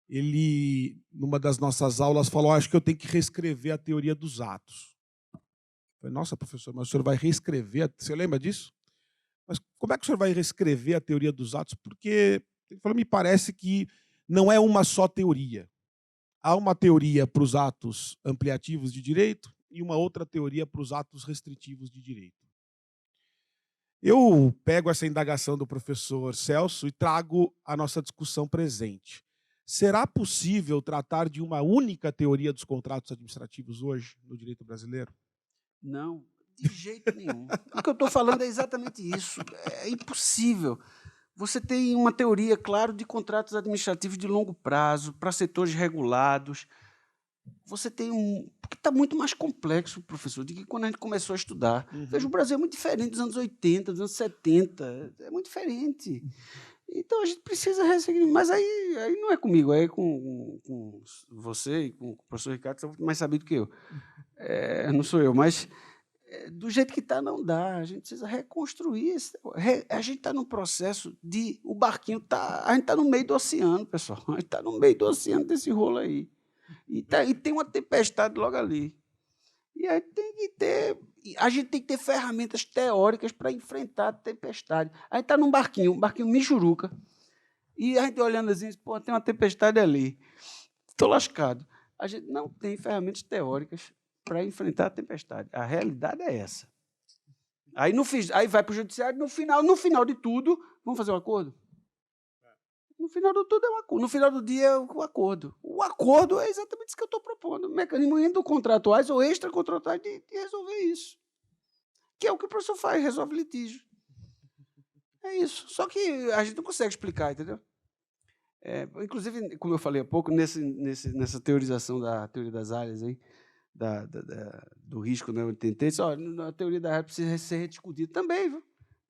ele, numa das nossas aulas, falou: acho que eu tenho que reescrever a teoria dos atos. Eu falei: nossa, professor, mas o senhor vai reescrever? Você lembra disso? Mas como é que o senhor vai reescrever a teoria dos atos? Porque, ele falou, me parece que não é uma só teoria. Há uma teoria para os atos ampliativos de direito e uma outra teoria para os atos restritivos de direito. Eu pego essa indagação do professor Celso e trago a nossa discussão presente. Será possível tratar de uma única teoria dos contratos administrativos hoje no direito brasileiro? Não, de jeito nenhum. O que eu estou falando é exatamente isso. É impossível. Você tem uma teoria, claro, de contratos administrativos de longo prazo, para setores regulados. Você tem porque está muito mais complexo, professor, do que quando a gente começou a estudar. Veja, o Brasil é muito diferente dos anos 80, dos anos 70. É muito diferente. Então, a gente precisa ressignificar. Mas aí não é comigo, é com você e com o professor Ricardo, que são muito mais sabido que eu. Não sou eu, mas do jeito que está, não dá. A gente precisa reconstruir. A gente está num processo de... O barquinho está... A gente está no meio do oceano, pessoal. A gente está no meio do oceano desse rolo aí. E tem uma tempestade logo ali. E aí a gente tem que ter ferramentas teóricas para enfrentar a tempestade. A gente está num barquinho, um barquinho Michuruca, e a gente olhando assim, pô, tem uma tempestade ali. Estou lascado. A gente não tem ferramentas teóricas para enfrentar a tempestade. A realidade é essa. Aí vai para o judiciário, no final de tudo, vamos fazer um acordo? No final do tudo é um acordo. No final do dia é um acordo. O acordo é exatamente isso que eu estou propondo. Mecanismo endocontratuais ou extracontratuais de resolver isso. Que é o que o professor faz, resolve litígio. É isso. Só que a gente não consegue explicar, entendeu? Inclusive, como eu falei há pouco, nessa teorização da teoria das áreas aí, do risco, né, eu tentei, a teoria da área precisa ser rediscutida também, viu?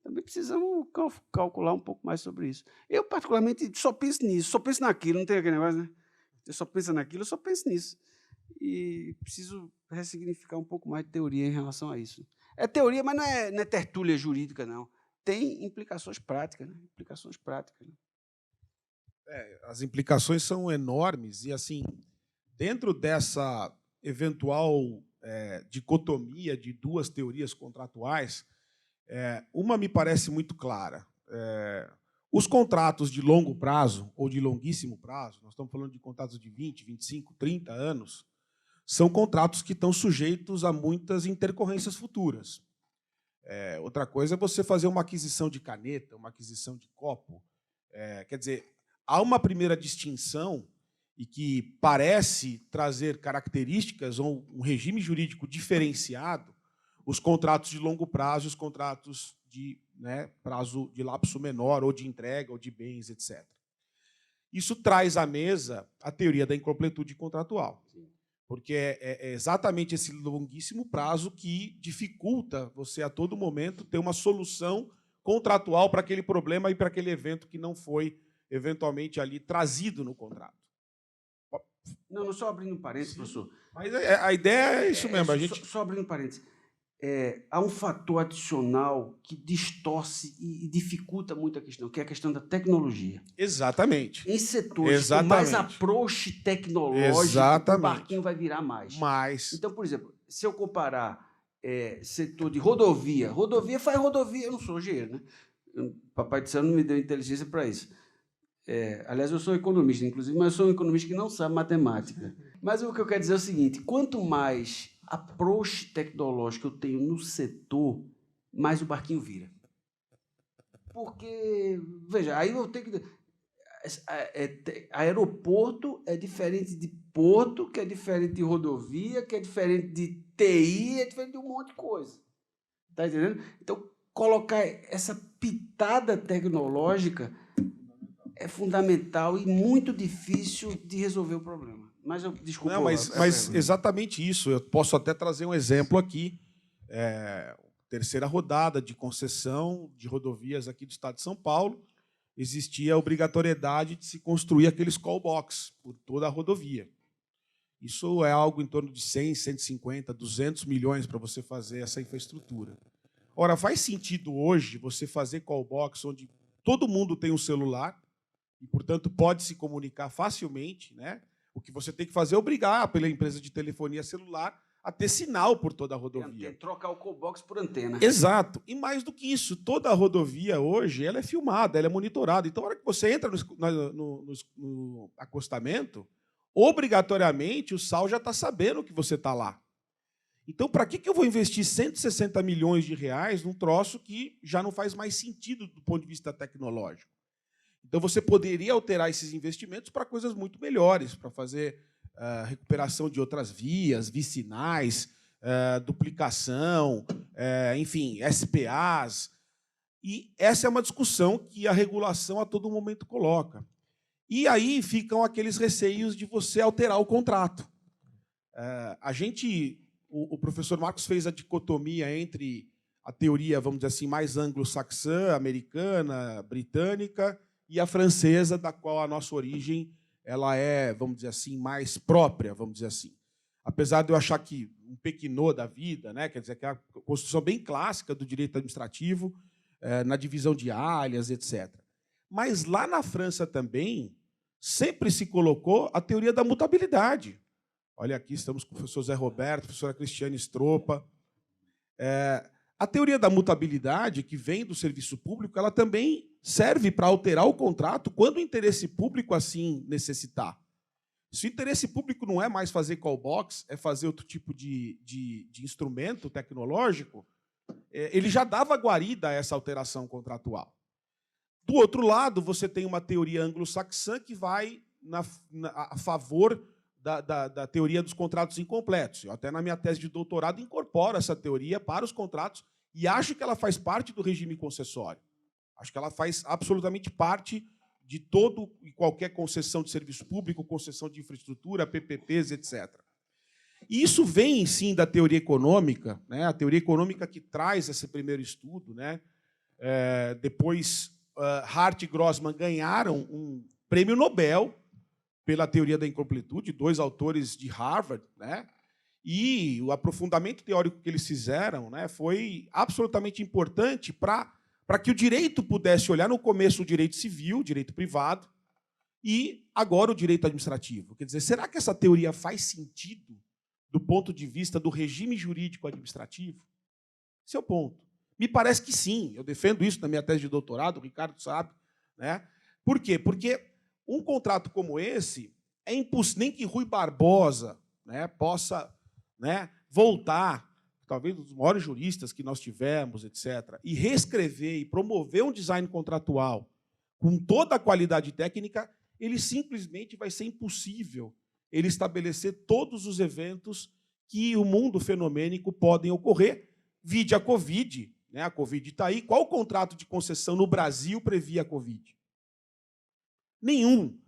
Também precisamos calcular um pouco mais sobre isso. Eu, particularmente, só penso nisso, só penso naquilo, não tem aquele negócio, né? Você só pensa naquilo, eu só penso nisso. E preciso ressignificar um pouco mais de teoria em relação a isso. É teoria, mas não é tertúlia jurídica, não. Tem implicações práticas, né? Implicações práticas. Né? As implicações são enormes e, assim, dentro dessa eventual dicotomia de 2 teorias contratuais, uma me parece muito clara. Os contratos de longo prazo ou de longuíssimo prazo, nós estamos falando de contratos de 20, 25, 30 anos, são contratos que estão sujeitos a muitas intercorrências futuras. Outra coisa é você fazer uma aquisição de caneta, uma aquisição de copo. Quer dizer, há uma primeira distinção e que parece trazer características ou um regime jurídico diferenciado, os contratos de longo prazo e os contratos de prazo de lapso menor, ou de entrega, ou de bens, etc. Isso traz à mesa a teoria da incompletude contratual, porque é exatamente esse longuíssimo prazo que dificulta você, a todo momento, ter uma solução contratual para aquele problema e para aquele evento que não foi, eventualmente, ali trazido no contrato. Não, só abrindo um parênteses, professor. Mas a ideia é isso mesmo. Só abrindo um parênteses. Há um fator adicional que distorce e dificulta muito a questão, que é a questão da tecnologia. Exatamente. Em setores com mais approach tecnológico, o barquinho vai virar mais. Então, por exemplo, se eu comparar setor de rodovia faz rodovia, eu não sou engenheiro, né? Papai do céu não me deu inteligência para isso. Aliás, eu sou economista, inclusive, mas eu sou um economista que não sabe matemática. Mas o que eu quero dizer é o seguinte, quanto mais approach tecnológico eu tenho no setor, mais o barquinho vira. porque, veja, aí eu tenho que... Aeroporto é diferente de porto, que é diferente de rodovia, que é diferente de TI, é diferente de um monte de coisa. Está entendendo? Então, colocar essa pitada tecnológica é fundamental e muito difícil de resolver o problema. Mas, desculpa... Não, mas exatamente isso. Eu posso até trazer um exemplo aqui. Terceira rodada de concessão de rodovias aqui do estado de São Paulo, existia a obrigatoriedade de se construir aqueles call box por toda a rodovia. Isso é algo em torno de 100, 150, 200 milhões para você fazer essa infraestrutura. Ora, faz sentido hoje você fazer call box onde todo mundo tem um celular e, portanto, pode se comunicar facilmente, né? O que você tem que fazer é obrigar pela empresa de telefonia celular a ter sinal por toda a rodovia. Trocar o call box por antena. Exato. E mais do que isso, toda a rodovia hoje ela é filmada, ela é monitorada. Então, na hora que você entra no acostamento, obrigatoriamente o SAL já está sabendo que você está lá. Então, para que eu vou investir 160 milhões de reais num troço que já não faz mais sentido do ponto de vista tecnológico? Então, você poderia alterar esses investimentos para coisas muito melhores, para fazer recuperação de outras vias, vicinais, duplicação, enfim, SPAs. E essa é uma discussão que a regulação a todo momento coloca. E aí ficam aqueles receios de você alterar o contrato. O professor Marcos fez a dicotomia entre a teoria, vamos dizer assim, mais anglo-saxã, americana, britânica, e a francesa, da qual a nossa origem ela é, vamos dizer assim, mais própria, vamos dizer assim. Apesar de eu achar que um Pequinot da vida, né, quer dizer, que é a construção bem clássica do direito administrativo, na divisão de áreas, etc. Mas lá na França também sempre se colocou a teoria da mutabilidade. Olha, aqui estamos com o professor Zé Roberto, a professora Cristiane Stropa. A teoria da mutabilidade, que vem do serviço público, ela também serve para alterar o contrato quando o interesse público assim necessitar. Se o interesse público não é mais fazer call box, é fazer outro tipo de instrumento tecnológico, ele já dava guarida a essa alteração contratual. Do outro lado, você tem uma teoria anglo-saxã que vai a favor da teoria dos contratos incompletos. Eu até na minha tese de doutorado incorporo essa teoria para os contratos e acho que ela faz parte do regime concessório. Acho que ela faz absolutamente parte de todo e qualquer concessão de serviço público, concessão de infraestrutura, PPPs, etc. E isso vem, sim, da teoria econômica, né? A teoria econômica que traz esse primeiro estudo, né? Depois, Hart e Grossman ganharam um prêmio Nobel pela teoria da incompletude, 2 autores de Harvard, né? E o aprofundamento teórico que eles fizeram, né, foi absolutamente importante para que o direito pudesse olhar no começo o direito civil, o direito privado, e agora o direito administrativo. Quer dizer, será que essa teoria faz sentido do ponto de vista do regime jurídico administrativo? Esse é o ponto. Me parece que sim. Eu defendo isso na minha tese de doutorado, o Ricardo sabe, né? Por quê? Porque um contrato como esse é impossível, nem que Rui Barbosa, né, possa, né, voltar, talvez um dos maiores juristas que nós tivemos, etc., e reescrever e promover um design contratual com toda a qualidade técnica, ele simplesmente vai ser impossível ele estabelecer todos os eventos que o mundo fenomênico podem ocorrer, vide a Covid, né? A Covid está aí. Qual contrato de concessão no Brasil previa a Covid? Nenhum.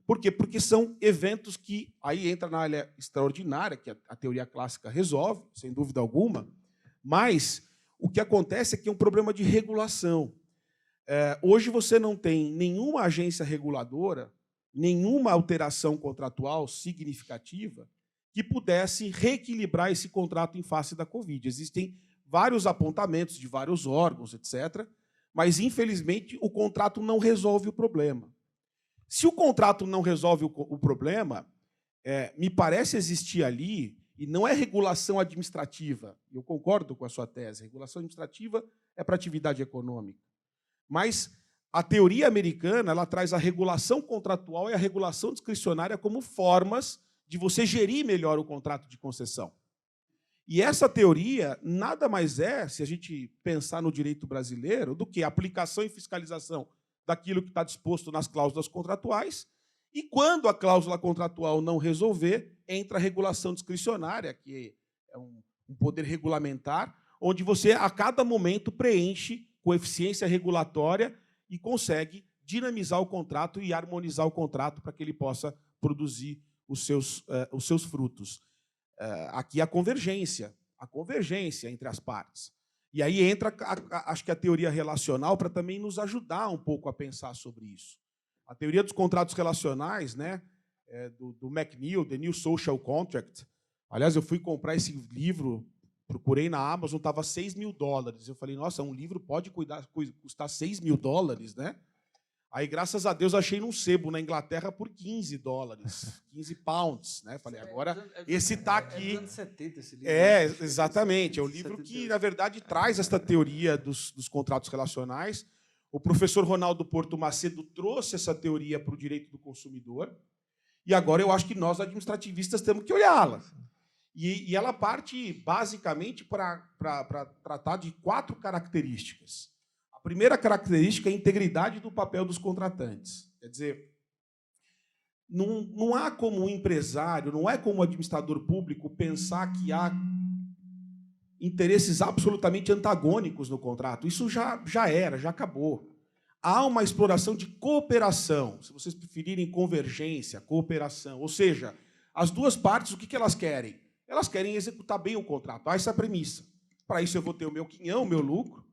Por quê? Porque são eventos que aí entra na área extraordinária, que a teoria clássica resolve, sem dúvida alguma, mas o que acontece é que é um problema de regulação. Hoje você não tem nenhuma agência reguladora, nenhuma alteração contratual significativa que pudesse reequilibrar esse contrato em face da Covid. Existem vários apontamentos de vários órgãos, etc., mas, infelizmente, o contrato não resolve o problema. Se o contrato não resolve o problema, me parece existir ali, e não é regulação administrativa, eu concordo com a sua tese, regulação administrativa é para atividade econômica, mas a teoria americana ela traz a regulação contratual e a regulação discricionária como formas de você gerir melhor o contrato de concessão. E essa teoria nada mais é, se a gente pensar no direito brasileiro, do que a aplicação e fiscalização daquilo que está disposto nas cláusulas contratuais. E quando a cláusula contratual não resolver, entra a regulação discricionária, que é um poder regulamentar, onde você, a cada momento, preenche com eficiência regulatória e consegue dinamizar o contrato e harmonizar o contrato para que ele possa produzir os seus frutos. Aqui a convergência entre as partes. E aí entra, acho que a teoria relacional para também nos ajudar um pouco a pensar sobre isso. A teoria dos contratos relacionais, né, do McNeil, The New Social Contract. Aliás, eu fui comprar esse livro, procurei na Amazon, estava $6.000. Eu falei, nossa, um livro pode custar $6.000, né? Aí, graças a Deus, achei num sebo na Inglaterra por $15, 15 pounds, né? Falei, agora esse está aqui. É dos anos 70 esse livro. Exatamente. É um livro que, na verdade, traz esta teoria dos contratos relacionais. O professor Ronaldo Porto Macedo trouxe essa teoria para o direito do consumidor. E agora eu acho que nós, administrativistas, temos que olhá-la. E ela parte, basicamente, para tratar de 4 características. A primeira característica é a integridade do papel dos contratantes. Quer dizer, não há como um empresário, não é como um administrador público pensar que há interesses absolutamente antagônicos no contrato. Isso já era, já acabou. Há uma exploração de cooperação, se vocês preferirem convergência, cooperação. Ou seja, as duas partes, o que elas querem? Elas querem executar bem o contrato. Essa é a premissa. Para isso eu vou ter o meu quinhão, o meu lucro,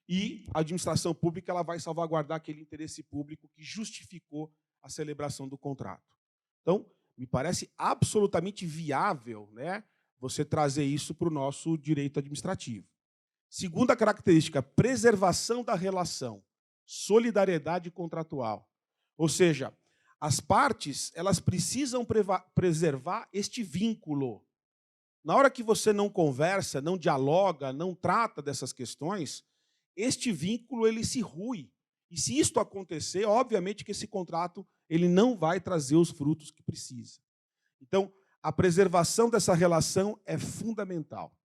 e a administração pública ela vai salvaguardar aquele interesse público que justificou a celebração do contrato. Então, me parece absolutamente viável, né, você trazer isso para o nosso direito administrativo. Segunda característica, preservação da relação, solidariedade contratual. Ou seja, as partes elas precisam preservar este vínculo. Na hora que você não conversa, não dialoga, não trata dessas questões, este vínculo ele se rui. E se isto acontecer, obviamente que esse contrato ele não vai trazer os frutos que precisa. Então, a preservação dessa relação é fundamental.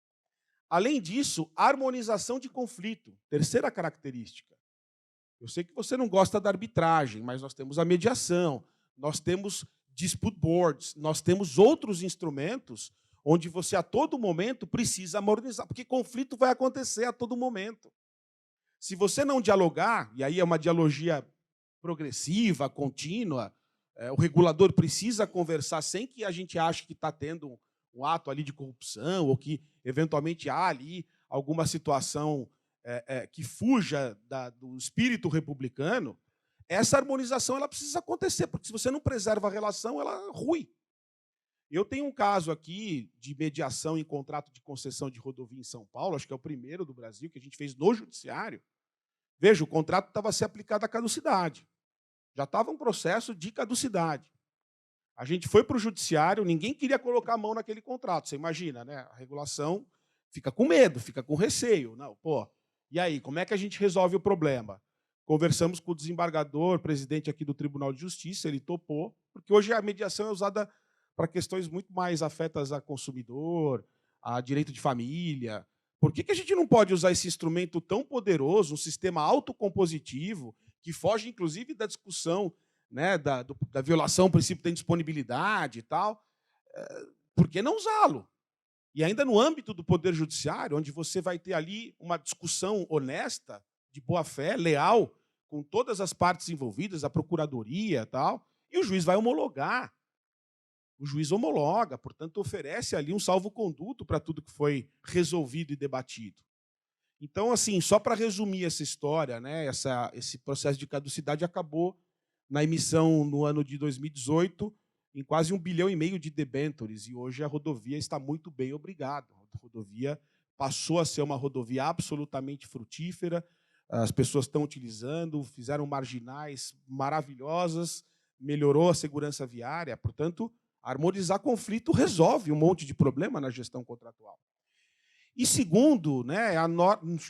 Além disso, harmonização de conflito, terceira característica. Eu sei que você não gosta da arbitragem, mas nós temos a mediação, nós temos dispute boards, nós temos outros instrumentos onde você a todo momento precisa harmonizar, porque conflito vai acontecer a todo momento. Se você não dialogar, e aí é uma dialogia progressiva, contínua, o regulador precisa conversar sem que a gente ache que está tendo um ato ali de corrupção ou que, eventualmente, há ali alguma situação que fuja do espírito republicano, essa harmonização ela precisa acontecer, porque se você não preserva a relação, ela rui. Eu tenho um caso aqui de mediação em contrato de concessão de rodovia em São Paulo, acho que é o primeiro do Brasil, que a gente fez no judiciário. Veja, o contrato estava a ser aplicado à caducidade. Já estava um processo de caducidade. A gente foi para o judiciário, ninguém queria colocar a mão naquele contrato. Você imagina, né? A regulação fica com medo, fica com receio. Não, pô, e aí, como é que a gente resolve o problema? Conversamos com o desembargador, presidente aqui do Tribunal de Justiça, ele topou, porque hoje a mediação é usada para questões muito mais afetas a consumidor, a direito de família. Por que a gente não pode usar esse instrumento tão poderoso, um sistema autocompositivo, que foge, inclusive, da discussão, né, da violação ao princípio da indisponibilidade e tal? Por que não usá-lo? E ainda no âmbito do Poder Judiciário, onde você vai ter ali uma discussão honesta, de boa-fé, leal, com todas as partes envolvidas, a procuradoria e tal, e o juiz vai homologar. O juiz homologa, portanto, oferece ali um salvo-conduto para tudo que foi resolvido e debatido. Então, assim, só para resumir essa história, né, esse processo de caducidade acabou na emissão, no ano de 2018, em quase 1,5 bilhão de debêntures, e hoje a rodovia está muito bem, obrigado. A rodovia passou a ser uma rodovia absolutamente frutífera, as pessoas estão utilizando, fizeram marginais maravilhosas, melhorou a segurança viária, portanto, harmonizar conflito resolve um monte de problema na gestão contratual. E segundo, né,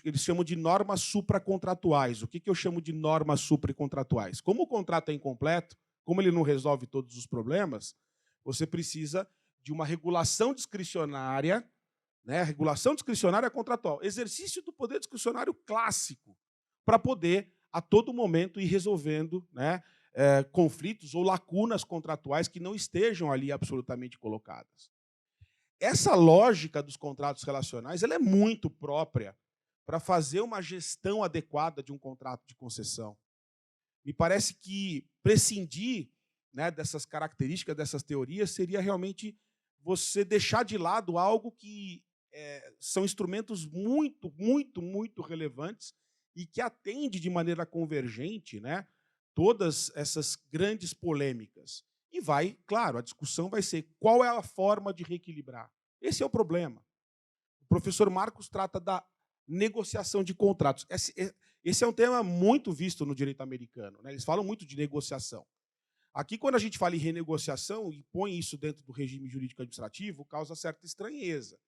eles chamam de normas supracontratuais. O que eu chamo de normas supracontratuais? Como o contrato é incompleto, como ele não resolve todos os problemas, você precisa de uma regulação discricionária né? Regulação discricionária contratual. Exercício do poder discricionário clássico para poder, a todo momento, ir resolvendo, né, conflitos ou lacunas contratuais que não estejam ali absolutamente colocadas. Essa lógica dos contratos relacionais ela é muito própria para fazer uma gestão adequada de um contrato de concessão. Me parece que prescindir, né, dessas características, dessas teorias, seria realmente você deixar de lado algo que são instrumentos muito, muito, muito relevantes e que atende de maneira convergente, né, todas essas grandes polêmicas. E vai, claro, a discussão vai ser qual é a forma de reequilibrar. Esse é o problema. O professor Marcos trata da negociação de contratos. Esse é um tema muito visto no direito americano, né? Eles falam muito de negociação. Aqui, quando a gente fala em renegociação e põe isso dentro do regime jurídico administrativo, causa certa estranheza.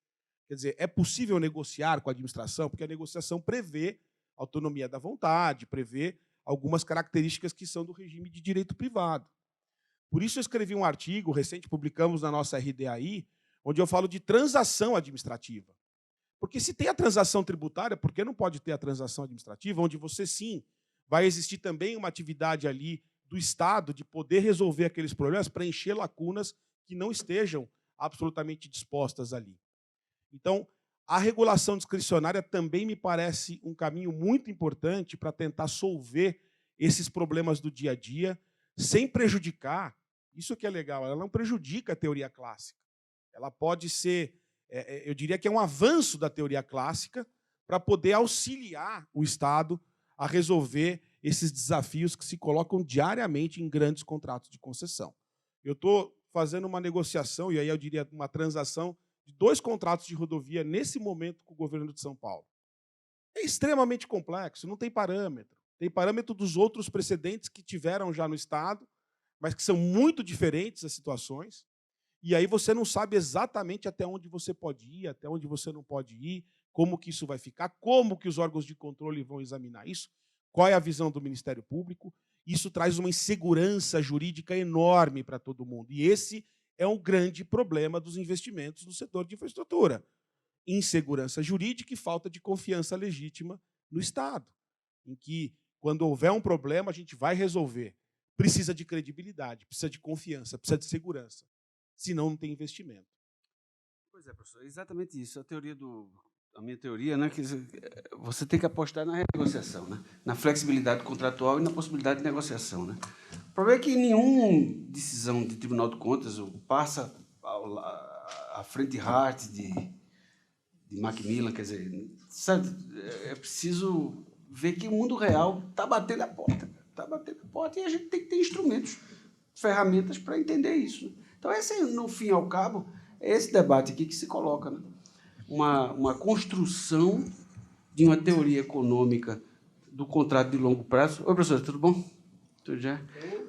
Quer dizer, é possível negociar com a administração, porque a negociação prevê autonomia da vontade, prevê algumas características que são do regime de direito privado. Por isso, eu escrevi um artigo, recente, publicamos na nossa RDAI, onde eu falo de transação administrativa. Porque se tem a transação tributária, por que não pode ter a transação administrativa, onde você, sim, vai existir também uma atividade ali do Estado de poder resolver aqueles problemas, preencher lacunas que não estejam absolutamente dispostas ali. Então, a regulação discricionária também me parece um caminho muito importante para tentar solver esses problemas do dia a dia, sem prejudicar, isso que é legal, ela não prejudica a teoria clássica. Ela pode ser, eu diria que é um avanço da teoria clássica para poder auxiliar o Estado a resolver esses desafios que se colocam diariamente em grandes contratos de concessão. Eu estou fazendo uma negociação, e aí eu diria uma transação, de 2 contratos de rodovia nesse momento com o governo de São Paulo. É extremamente complexo, não tem parâmetro. Tem parâmetro dos outros precedentes que tiveram já no Estado, mas que são muito diferentes as situações. E aí você não sabe exatamente até onde você pode ir, até onde você não pode ir, como que isso vai ficar, como que os órgãos de controle vão examinar isso, qual é a visão do Ministério Público. Isso traz uma insegurança jurídica enorme para todo mundo. E esse é um grande problema dos investimentos no setor de infraestrutura. Insegurança jurídica e falta de confiança legítima no Estado, em que, quando houver um problema, a gente vai resolver. Precisa de credibilidade, precisa de confiança, precisa de segurança. Senão, não tem investimento. Pois é, professor, é exatamente isso. A minha teoria, né, que você tem que apostar na renegociação, né, na flexibilidade contratual e na possibilidade de negociação. Né. O problema é que nenhuma decisão de Tribunal de Contas passa à frente Hart de Macmillan, quer dizer, sabe, é preciso ver que o mundo real está batendo a porta. Está batendo a porta e a gente tem que ter instrumentos, ferramentas para entender isso. Então, esse, no fim e ao cabo, é esse debate aqui que se coloca, né? Uma construção de uma teoria econômica do contrato de longo prazo. Oi, professor, tudo bom? Tudo já?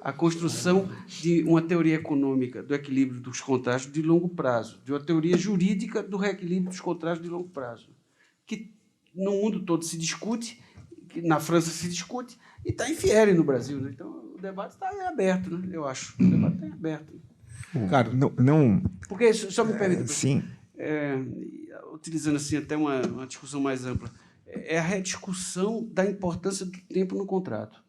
A construção de uma teoria econômica do equilíbrio dos contratos de longo prazo, de uma teoria jurídica do reequilíbrio dos contratos de longo prazo, que no mundo todo se discute, que na França se discute, e está infiere no Brasil. Né? Então, o debate está aberto, né? Eu acho. O debate está aberto. Cara, não... Porque, só me permite... sim. Utilizando assim, até uma discussão mais ampla, é a rediscussão da importância do tempo no contrato.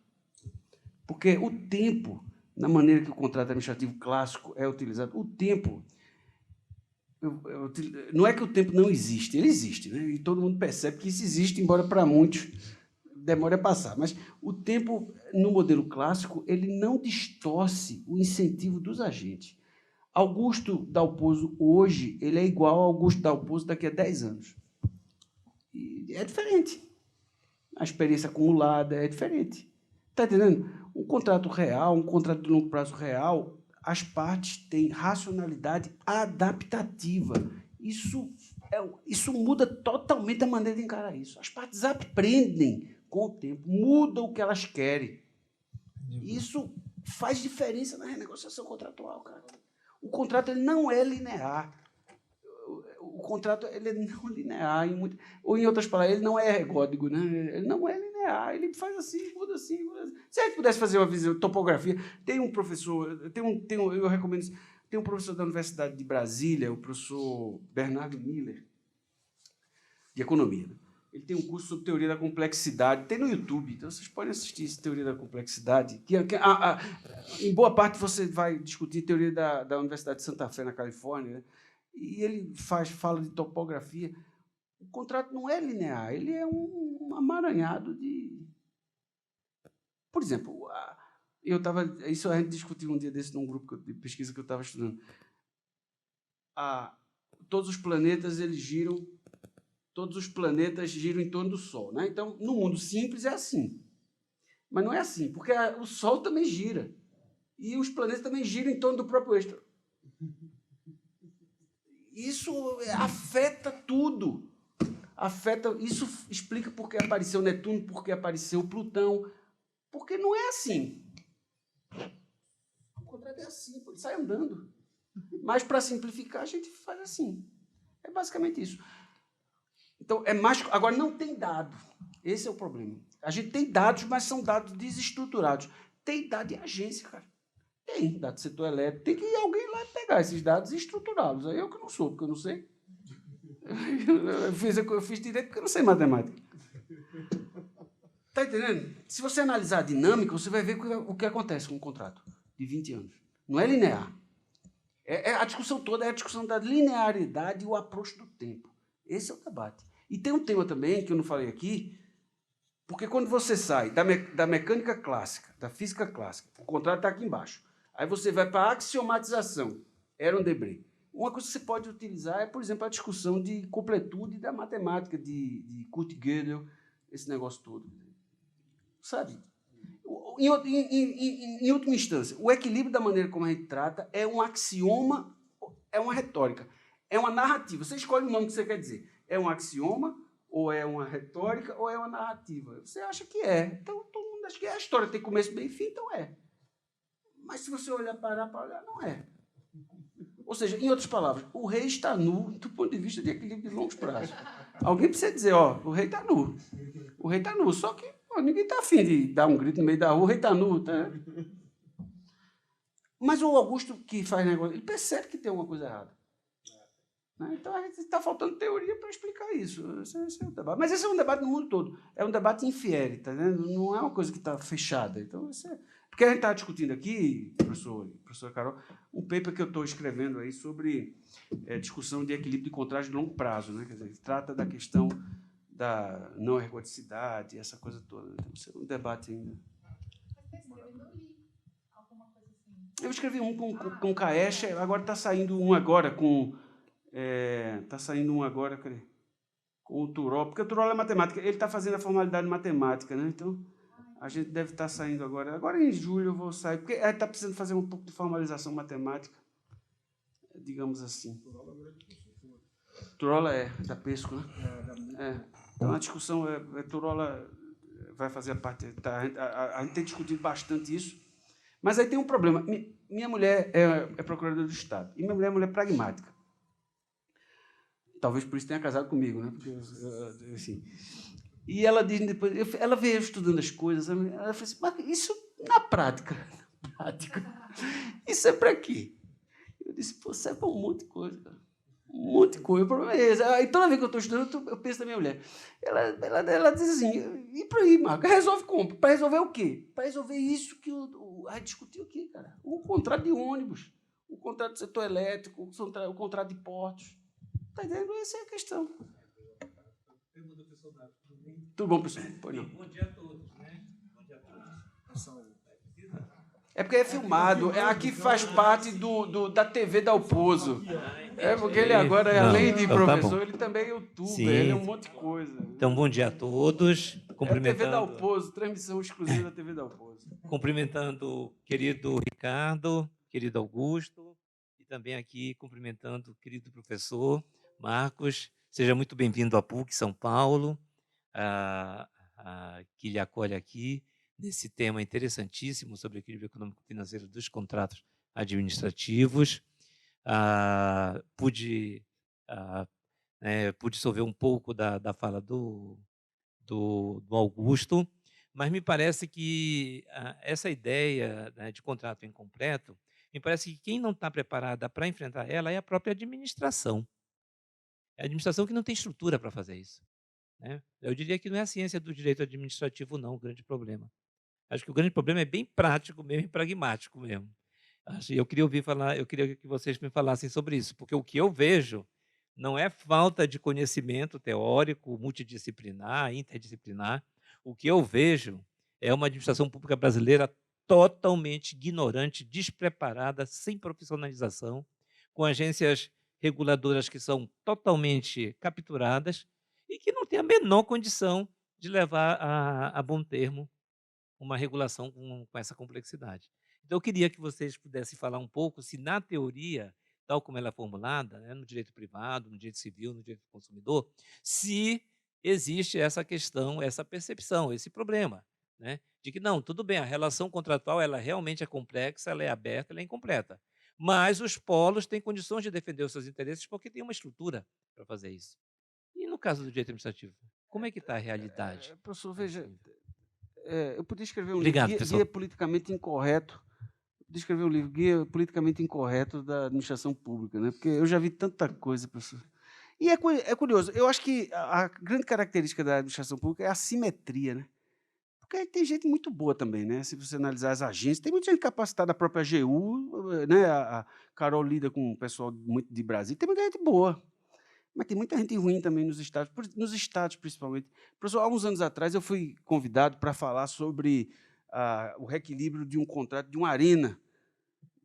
Porque o tempo, na maneira que o contrato administrativo clássico é utilizado, o tempo... não é que o tempo não existe, ele existe, né? E todo mundo percebe que isso existe, embora para muitos demore a passar. Mas o tempo, no modelo clássico, ele não distorce o incentivo dos agentes. Augusto Dalpozo, hoje, ele é igual a Augusto Dalpozo daqui a 10 anos. E é diferente. A experiência acumulada é diferente. Está entendendo? Um contrato real, um contrato de longo prazo real, as partes têm racionalidade adaptativa. Isso muda totalmente a maneira de encarar isso. As partes aprendem com o tempo, mudam o que elas querem. Isso faz diferença na renegociação contratual, cara. O contrato ele não é linear. O contrato ele é não linear. Ou, em outras palavras, ele não é ergódico. Né? Ele não é linear. Ele faz assim, muda assim, muda assim. Se a gente pudesse fazer uma visão, topografia... Tem um professor... eu recomendo isso. Tem um professor da Universidade de Brasília, o professor Bernardo Miller. de economia, né? Ele tem um curso sobre teoria da complexidade, tem no YouTube, então vocês podem assistir essa teoria da complexidade, em boa parte você vai discutir teoria da Universidade de Santa Fé, na Califórnia, né? E ele fala de topografia. O contrato não é linear, ele é um amaranhado de... Por exemplo, isso a gente discutiu um dia desse num grupo de pesquisa que eu estava estudando. Todos os planetas giram em torno do Sol, né? Então, no mundo simples é assim. Mas não é assim, porque o Sol também gira. E os planetas também giram em torno do próprio eixo. Isso afeta tudo. Isso explica por que apareceu Netuno, por que apareceu Plutão. Porque não é assim. O contrato é assim, ele sai andando. Mas, para simplificar, a gente faz assim. É basicamente isso. Então, agora, não tem dado. Esse é o problema. A gente tem dados, mas são dados desestruturados. Tem dado de agência, cara. Tem dado do setor elétrico. Tem que alguém lá pegar esses dados e estruturá-los. Aí eu que não sou, porque eu não sei. Eu fiz direito porque eu não sei matemática. Está entendendo? Se você analisar a dinâmica, você vai ver o que acontece com um contrato de 20 anos. Não é linear. A discussão toda é a discussão da linearidade e o approach do tempo. Esse é o debate. E tem um tema também, que eu não falei aqui, porque quando você sai da mecânica clássica, da física clássica, o contrato está aqui embaixo, aí você vai para a axiomatização, Aaron Debré. Uma coisa que você pode utilizar é, por exemplo, a discussão de completude da matemática, de Kurt Gödel, esse negócio todo. Sabe? Em última instância, o equilíbrio da maneira como a gente trata é um axioma, é uma retórica, é uma narrativa. Você escolhe o nome que você quer dizer. É um axioma, ou é uma retórica, ou é uma narrativa. Você acha que é. Então, todo mundo acha que é. A história tem começo, meio e fim, então é. Mas se você parar para olhar, não é. Ou seja, em outras palavras, o rei está nu do ponto de vista de equilíbrio de longos prazos. Alguém precisa dizer, o rei está nu. O rei está nu, só que ninguém está afim de dar um grito no meio da rua, o rei está nu. Tá? Mas o Augusto, que faz negócio, ele percebe que tem alguma coisa errada. Né? Então, a gente está faltando teoria para explicar isso. Esse é o debate. Mas esse é um debate no mundo todo. É um debate infiere, tá vendo? Não é uma coisa que está fechada. Então, porque a gente está discutindo aqui, professora Carol, um paper que eu estou escrevendo aí sobre discussão de equilíbrio de contratos de longo prazo. Né? Quer dizer, trata da questão da não ergodicidade, essa coisa toda. Então, isso é um debate ainda. Eu escrevi um com Caesh, agora está saindo um agora com... cadê? Com o Turol, porque o Turol é matemática. Ele está fazendo a formalidade matemática, né? Então, a gente deve estar saindo agora. Agora, em julho, eu vou sair, porque está precisando fazer um pouco de formalização matemática, digamos assim. Turola é da Pesco, né? Então, a discussão Turola vai fazer a parte... A gente tem discutido bastante isso, mas aí tem um problema. Minha mulher é procuradora do Estado, e minha mulher é mulher pragmática. Talvez por isso tenha casado comigo, né? Porque, assim, e ela diz depois, ela veio estudando as coisas, ela falou assim, mas isso na prática, isso é para quê? Eu disse, pô, isso é para um monte de coisa, cara. Um monte de coisa. O problema é esse. Aí toda vez que eu estou estudando, eu penso na minha mulher. Ela diz assim, e para aí, Marco? Resolve como? Para resolver o quê? Para resolver isso que a gente discutiu aqui, cara. O contrato de ônibus, o contrato do setor elétrico, o contrato de portos. Está entendendo? Essa é a questão. Tudo bom, pessoal? Pois não. Bom dia a todos, né? Bom dia a todos. É porque é filmado. Aqui faz parte da TV Dalpozo. Porque ele agora, além de professor, ele também é youtuber, Sim. ele é um monte de coisa. Então, bom dia a todos. Cumprimentando... TV Dalpozo, transmissão exclusiva da TV Dalpozo. Cumprimentando o querido Ricardo, querido Augusto, e também aqui cumprimentando o querido professor Marcos. Seja muito bem-vindo à PUC São Paulo, que lhe acolhe aqui nesse tema interessantíssimo sobre o equilíbrio econômico-financeiro dos contratos administrativos. Pude solver um pouco da fala do Augusto, mas me parece que essa ideia, né, de contrato incompleto, me parece que quem não está preparada para enfrentar ela é a própria administração. É a administração que não tem estrutura para fazer isso, né? Eu diria que não é a ciência do direito administrativo, não, o grande problema. Acho que o grande problema é bem prático mesmo e pragmático mesmo. Eu queria que vocês me falassem sobre isso, porque o que eu vejo não é falta de conhecimento teórico, multidisciplinar, interdisciplinar. O que eu vejo é uma administração pública brasileira totalmente ignorante, despreparada, sem profissionalização, com agências reguladoras que são totalmente capturadas e que não têm a menor condição de levar a bom termo uma regulação com essa complexidade. Então, eu queria que vocês pudessem falar um pouco se, na teoria, tal como ela é formulada, né, no direito privado, no direito civil, no direito do consumidor, se existe essa questão, essa percepção, esse problema, né, de que, não, tudo bem, a relação contratual ela realmente é complexa, ela é aberta, ela é incompleta, mas os polos têm condições de defender os seus interesses porque tem uma estrutura para fazer isso. E no caso do direito administrativo, como é que está a realidade? Professor, veja, eu podia escrever um Obrigado, livro, professor. Guia Politicamente Incorreto. Podia escrever um livro, Guia Politicamente Incorreto da Administração Pública, né? Porque eu já vi tanta coisa, professor. E é curioso, eu acho que a grande característica da administração pública é a simetria, né? Porque tem gente muito boa também, né? Se você analisar as agências, tem muita gente capacitada, a própria AGU, né? A Carol lida com o pessoal muito de Brasília, tem muita gente boa. Mas tem muita gente ruim também nos estados principalmente. Professor, há uns anos atrás eu fui convidado para falar sobre o reequilíbrio de um contrato de uma arena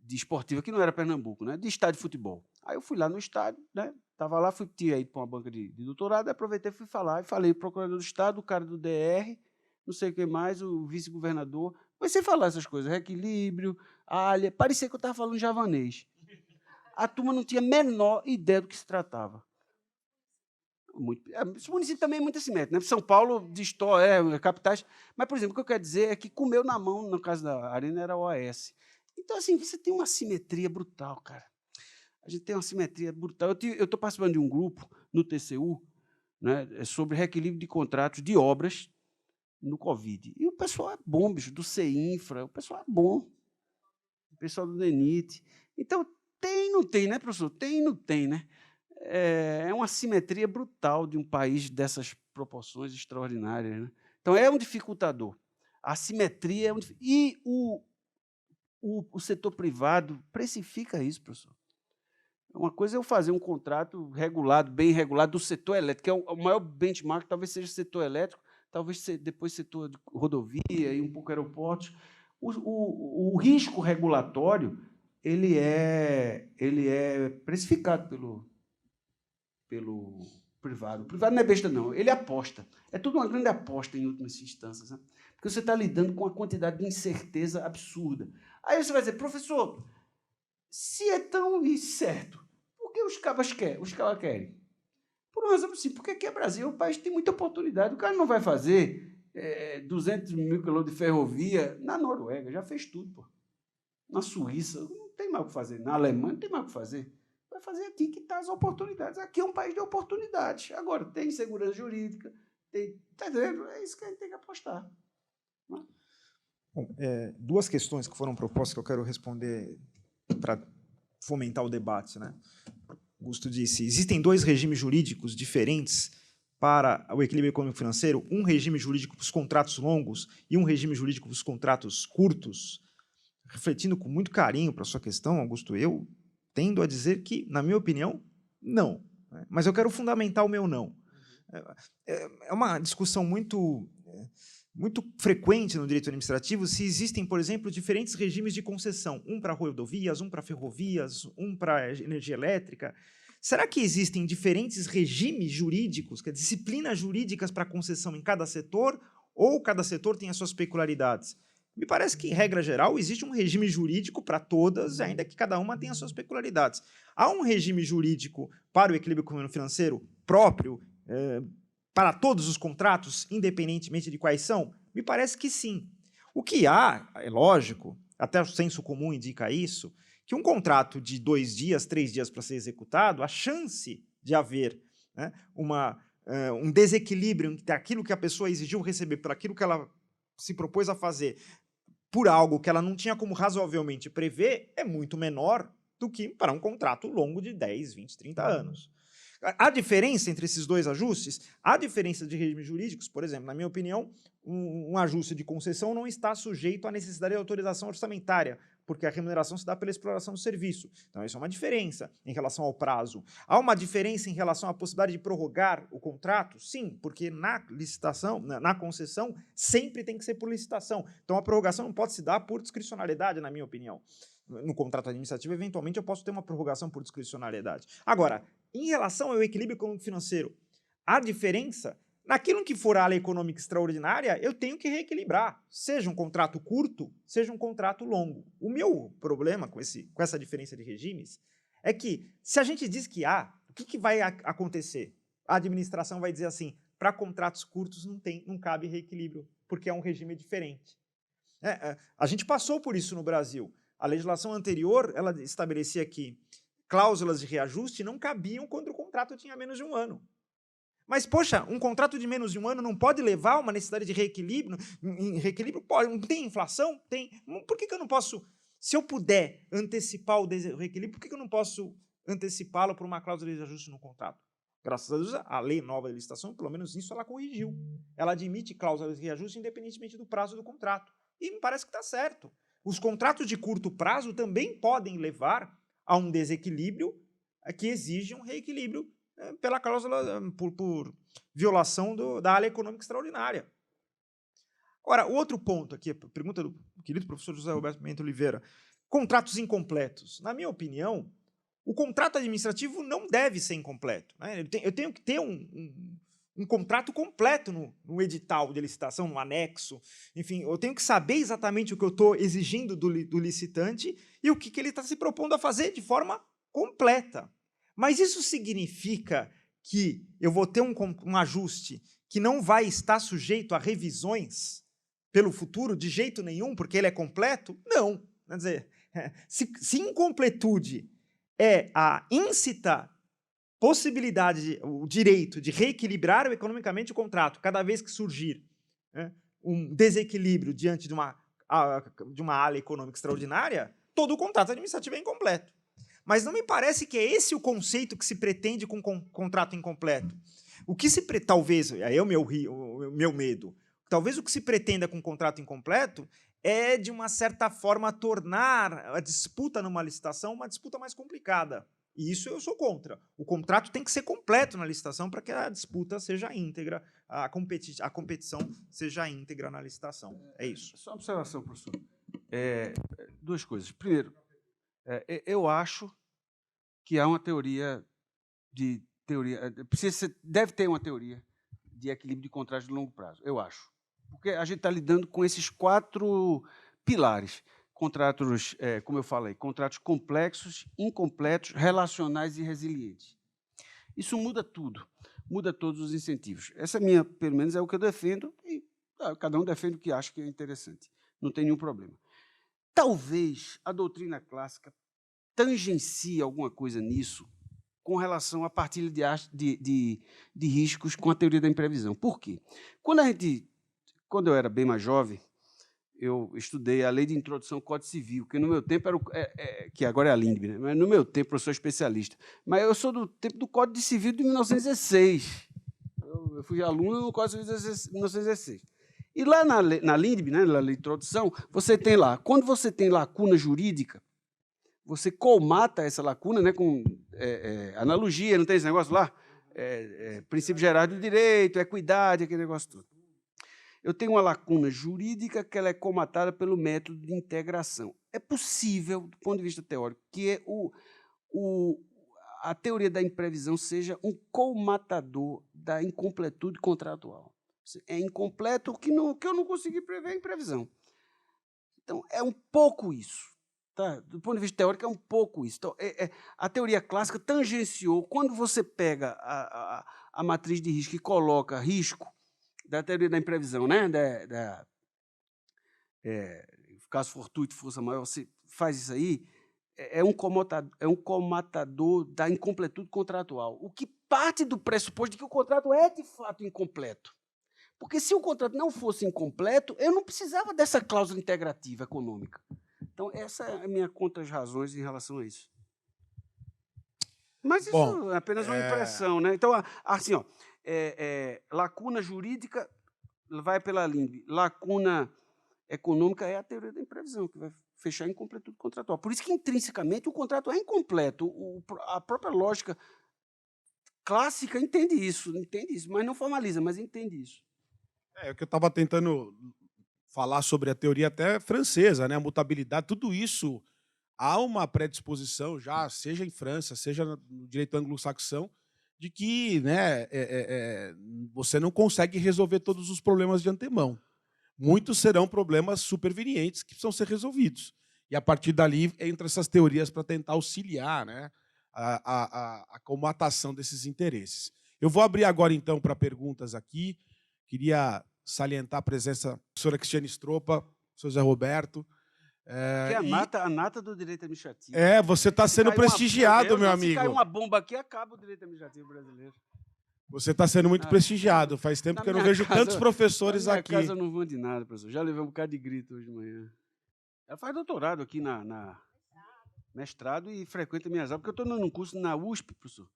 de esportiva, que não era Pernambuco, né, de estádio de futebol. Aí eu fui lá no estádio, né, estava lá, tinha ido para uma banca de doutorado, aproveitei e fui falar, e falei, o procurador do Estado, o cara do DR, não sei o que mais, o vice-governador, comecei a falar essas coisas, reequilíbrio, alha, parecia que eu estava falando javanês. A turma não tinha a menor ideia do que se tratava. Esse município também é muito assimétrico, né? São Paulo distorce, capitais. Mas, por exemplo, o que eu quero dizer é que comeu na mão, no caso da Arena, era o OAS. Então, assim, você tem uma simetria brutal, cara. A gente tem uma simetria brutal. Eu estou participando de um grupo no TCU, né, sobre reequilíbrio de contratos de obras no Covid. E o pessoal é bom, bicho, do CINFRA, o pessoal é bom. O pessoal do DENIT. Então, tem e não tem, né, professor? Tem e não tem, né? É uma simetria brutal de um país dessas proporções extraordinárias, né? Então, é um dificultador. A simetria é e o setor privado precifica isso, professor. Uma coisa é eu fazer um contrato regulado, bem regulado, do setor elétrico, que é o maior benchmark, talvez seja o setor elétrico, talvez depois setor de rodovia e um pouco aeroportos. O risco regulatório ele é precificado pelo privado. O privado não é besta, não. Ele aposta. É tudo uma grande aposta, em últimas instâncias. Né? Porque você está lidando com uma quantidade de incerteza absurda. Aí você vai dizer, professor, se é tão incerto, por que os cabas querem? Por uma razão simples, porque aqui é Brasil, o país tem muita oportunidade. O cara não vai fazer 200 mil quilômetros de ferrovia na Noruega, já fez tudo. Pô. Na Suíça, não tem mais o que fazer. Na Alemanha, não tem mais o que fazer. Vai fazer aqui que está as oportunidades. Aqui é um país de oportunidades. Agora, tem segurança jurídica, tá vendo? É isso que a gente tem que apostar. Bom, duas questões que foram propostas que eu quero responder para fomentar o debate, né? Augusto disse, existem dois regimes jurídicos diferentes para o equilíbrio econômico-financeiro, um regime jurídico para os contratos longos e um regime jurídico para os contratos curtos. Refletindo com muito carinho para a sua questão, Augusto, eu tendo a dizer que, na minha opinião, não. Mas eu quero fundamentar o meu não. É uma discussão muito frequente no direito administrativo se existem, por exemplo, diferentes regimes de concessão, um para rodovias, um para ferrovias, um para energia elétrica. Será que existem diferentes regimes jurídicos, disciplinas jurídicas para concessão em cada setor, ou cada setor tem as suas peculiaridades? Me parece que, em regra geral, existe um regime jurídico para todas, ainda que cada uma tenha as suas peculiaridades. Há um regime jurídico para o equilíbrio econômico-financeiro próprio, para todos os contratos, independentemente de quais são? Me parece que sim. O que há, é lógico, até o senso comum indica isso, que um contrato de 2 dias, 3 dias para ser executado, a chance de haver, né, um desequilíbrio entre aquilo que a pessoa exigiu receber por aquilo que ela se propôs a fazer por algo que ela não tinha como razoavelmente prever, é muito menor do que para um contrato longo de 10, 20, 30 anos. Há diferença entre esses dois ajustes? Há diferença de regimes jurídicos, por exemplo, na minha opinião, um ajuste de concessão não está sujeito à necessidade de autorização orçamentária, porque a remuneração se dá pela exploração do serviço. Então, isso é uma diferença em relação ao prazo. Há uma diferença em relação à possibilidade de prorrogar o contrato? Sim, porque na licitação, na concessão, sempre tem que ser por licitação. Então, a prorrogação não pode se dar por discricionalidade, na minha opinião. No contrato administrativo, eventualmente, eu posso ter uma prorrogação por discricionalidade. Agora, em relação ao equilíbrio econômico-financeiro, há diferença? Naquilo que for a área econômica extraordinária, eu tenho que reequilibrar, seja um contrato curto, seja um contrato longo. O meu problema com essa diferença de regimes é que, se a gente diz que há, o que vai acontecer? A administração vai dizer assim, para contratos curtos não cabe reequilíbrio, porque é um regime diferente. A gente passou por isso no Brasil. A legislação anterior, ela estabelecia que cláusulas de reajuste não cabiam quando o contrato tinha menos de um ano. Mas, poxa, um contrato de menos de um ano não pode levar a uma necessidade de reequilíbrio? Reequilíbrio pode. Tem inflação? Tem. Por que eu não posso, se eu puder antecipar o reequilíbrio, por que eu não posso antecipá-lo por uma cláusula de ajuste no contrato? Graças a Deus, a lei nova de licitação, pelo menos isso ela corrigiu. Ela admite cláusulas de reajuste independentemente do prazo do contrato. E me parece que está certo. Os contratos de curto prazo também podem levar a um desequilíbrio que exige um reequilíbrio pela cláusula, por violação da área econômica extraordinária. Ora, o outro ponto aqui, a pergunta do querido professor José Roberto Pimenta Oliveira, contratos incompletos. Na minha opinião, o contrato administrativo não deve ser incompleto. Né? Eu tenho que ter um contrato completo no edital de licitação, no anexo. Enfim, eu tenho que saber exatamente o que eu estou exigindo do licitante e o que ele está se propondo a fazer de forma completa. Mas isso significa que eu vou ter um ajuste que não vai estar sujeito a revisões pelo futuro de jeito nenhum, porque ele é completo? Não. Quer dizer, se incompletude é a íncita possibilidade, o direito de reequilibrar economicamente o contrato cada vez que surgir um desequilíbrio diante de uma área econômica extraordinária, todo o contrato administrativo é incompleto. Mas não me parece que é esse o conceito que se pretende com contrato incompleto. O que talvez, aí é o meu medo, talvez o que se pretenda com contrato incompleto é, de uma certa forma, tornar a disputa numa licitação uma disputa mais complicada. E isso eu sou contra. O contrato tem que ser completo na licitação para que a disputa seja íntegra, a competição seja íntegra na licitação. É isso. Só uma observação, professor. Duas coisas. Primeiro, eu acho que há uma deve ter uma teoria de equilíbrio de contratos de longo prazo, eu acho. Porque a gente está lidando com esses 4 pilares. Contratos, como eu falei, contratos complexos, incompletos, relacionais e resilientes. Isso muda tudo, muda todos os incentivos. Essa pelo menos, é o que eu defendo, e cada um defende o que acha que é interessante. Não tem nenhum problema. Talvez a doutrina clássica tangencie alguma coisa nisso com relação à partilha de riscos com a teoria da imprevisão. Por quê? Quando eu era bem mais jovem, eu estudei a Lei de Introdução ao Código Civil, que no meu tempo era que agora é a LINDB, né? Mas no meu tempo eu sou especialista. Mas eu sou do tempo do Código Civil de 1916. Eu fui aluno no Código Civil de 1916. E lá na LINDB, né, na Lei de Introdução, você tem lá, quando você tem lacuna jurídica, você colmata essa lacuna, né, com analogia, não tem esse negócio lá? Princípio geral do direito, equidade, aquele negócio todo. Eu tenho uma lacuna jurídica que ela é colmatada pelo método de integração. É possível, do ponto de vista teórico, que a teoria da imprevisão seja um colmatador da incompletude contratual. É incompleto que eu não consegui prever a imprevisão. Então, é um pouco isso. Tá? Do ponto de vista teórico, é um pouco isso. Então, a teoria clássica tangenciou. Quando você pega a matriz de risco e coloca risco da teoria da imprevisão, né? Caso fortuito, força maior, você faz isso aí, é um colmatador da incompletude contratual, o que parte do pressuposto de que o contrato é, de fato, incompleto. Porque se o contrato não fosse incompleto, eu não precisava dessa cláusula integrativa econômica. Então, essa é a minha contra as razões em relação a isso. Mas isso Bom, é apenas uma impressão, né? Então, assim, ó, lacuna jurídica vai pela LINB, lacuna econômica é a teoria da imprevisão, que vai fechar a incompletude contratual. Por isso que, intrinsecamente, o contrato é incompleto. A própria lógica clássica entende isso, mas não formaliza, mas entende isso. É o que eu estava tentando falar sobre a teoria até francesa, né? A mutabilidade, tudo isso há uma predisposição já, seja em França, seja no direito anglo-saxão, de que, né, você não consegue resolver todos os problemas de antemão. Muitos serão problemas supervenientes que precisam ser resolvidos. E, a partir dali, entram essas teorias para tentar auxiliar, né, a comatação desses interesses. Eu vou abrir agora, então, para perguntas aqui. Queria salientar a presença da professora Cristiane Stropa, professor Zé Roberto. Que é a nata do direito administrativo. Você está sendo prestigiado, meu amigo. Se cair uma bomba aqui, acaba o direito administrativo brasileiro. Você está sendo muito prestigiado. Faz tempo que eu não vejo tantos professores aqui. Na minha casa eu não vou de nada, professor. Já levei um bocado de grito hoje de manhã. Ela faz doutorado aqui na mestrado e frequenta minhas aulas, porque eu estou dando um curso na USP, professor,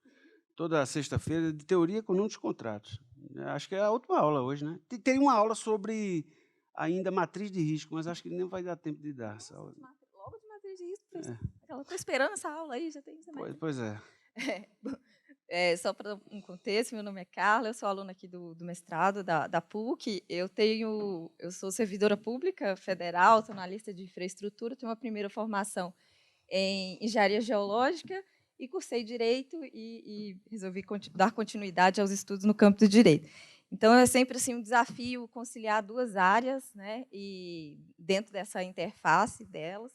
toda sexta-feira, de teoria econômica dos contratos. Acho que é a última aula hoje, né? Tem uma aula sobre ainda matriz de risco, mas acho que nem vai dar tempo de dar essa aula. Logo de matriz de risco, professor. Eu estou esperando essa aula aí, já tem semestre. Pois é. Só para um contexto, meu nome é Carla, eu sou aluna aqui do mestrado da PUC. Eu sou servidora pública federal, estou na lista de infraestrutura, tenho uma primeira formação em engenharia geológica e cursei direito e resolvi dar continuidade aos estudos no campo do direito. Então, é sempre assim, um desafio conciliar duas áreas, né, e dentro dessa interface delas,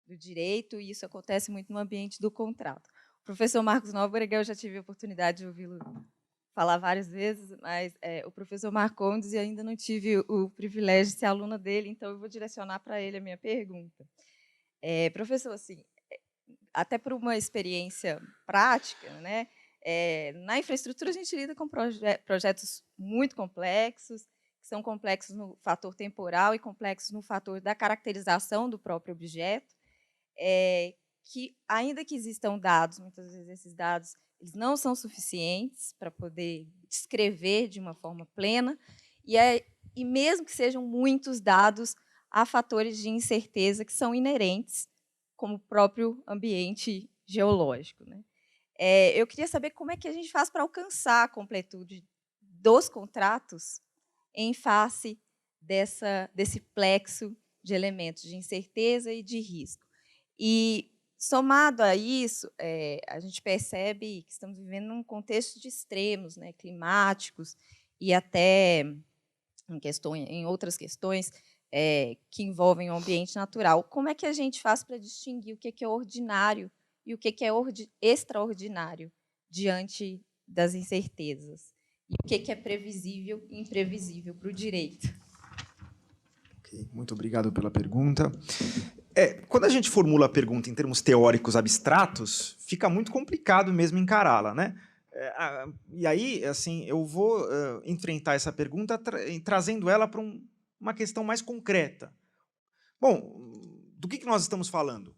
do direito, e isso acontece muito no ambiente do contrato. O professor Marcos Nóbrega, eu já tive a oportunidade de ouvi-lo falar várias vezes, mas o professor Marcondes, eu ainda não tive o privilégio de ser aluna dele, então eu vou direcionar para ele a minha pergunta. Professor, assim, até por uma experiência prática, né, na infraestrutura a gente lida com projetos muito complexos, que são complexos no fator temporal e complexos no fator da caracterização do próprio objeto, que, ainda que existam dados, muitas vezes esses dados eles não são suficientes para poder descrever de uma forma plena, e mesmo que sejam muitos dados, há fatores de incerteza que são inerentes, como o próprio ambiente geológico, né? Eu queria saber como é que a gente faz para alcançar a completude dos contratos em face desse plexo de elementos de incerteza e de risco. E, somado a isso, a gente percebe que estamos vivendo num contexto de extremos, né, climáticos e até em outras questões que envolvem o ambiente natural. Como é que a gente faz para distinguir o que é ordinário e o que é extraordinário diante das incertezas? E o que é previsível e imprevisível para o direito? Okay, muito obrigado pela pergunta. Quando a gente formula a pergunta em termos teóricos abstratos, fica muito complicado mesmo encará-la, né? E aí, assim, eu vou enfrentar essa pergunta trazendo ela para uma questão mais concreta. Bom, do que nós estamos falando?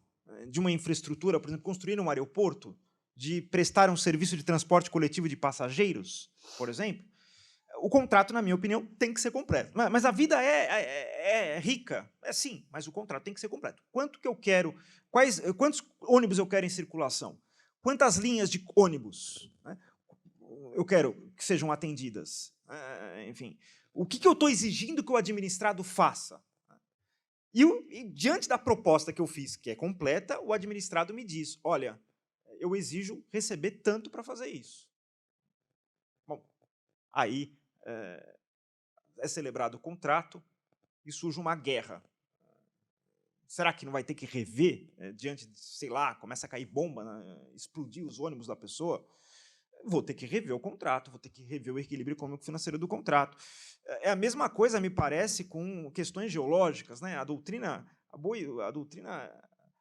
De uma infraestrutura, por exemplo, construir um aeroporto, de prestar um serviço de transporte coletivo de passageiros, por exemplo? O contrato, na minha opinião, tem que ser completo. Mas a vida é rica, sim, mas o contrato tem que ser completo. Quanto que eu quero? Quantos ônibus eu quero em circulação? Quantas linhas de ônibus, né, eu quero que sejam atendidas? Enfim, o que eu estou exigindo que o administrado faça? E diante da proposta que eu fiz, que é completa, o administrado me diz, olha, eu exijo receber tanto para fazer isso. Bom, aí é celebrado o contrato e surge uma guerra. Será que não vai ter que rever diante de, sei lá, começa a cair bomba, né, explodir os ônibus da pessoa? Vou ter que rever o contrato, vou ter que rever o equilíbrio econômico-financeiro do contrato. É a mesma coisa, me parece, com questões geológicas, né? A doutrina,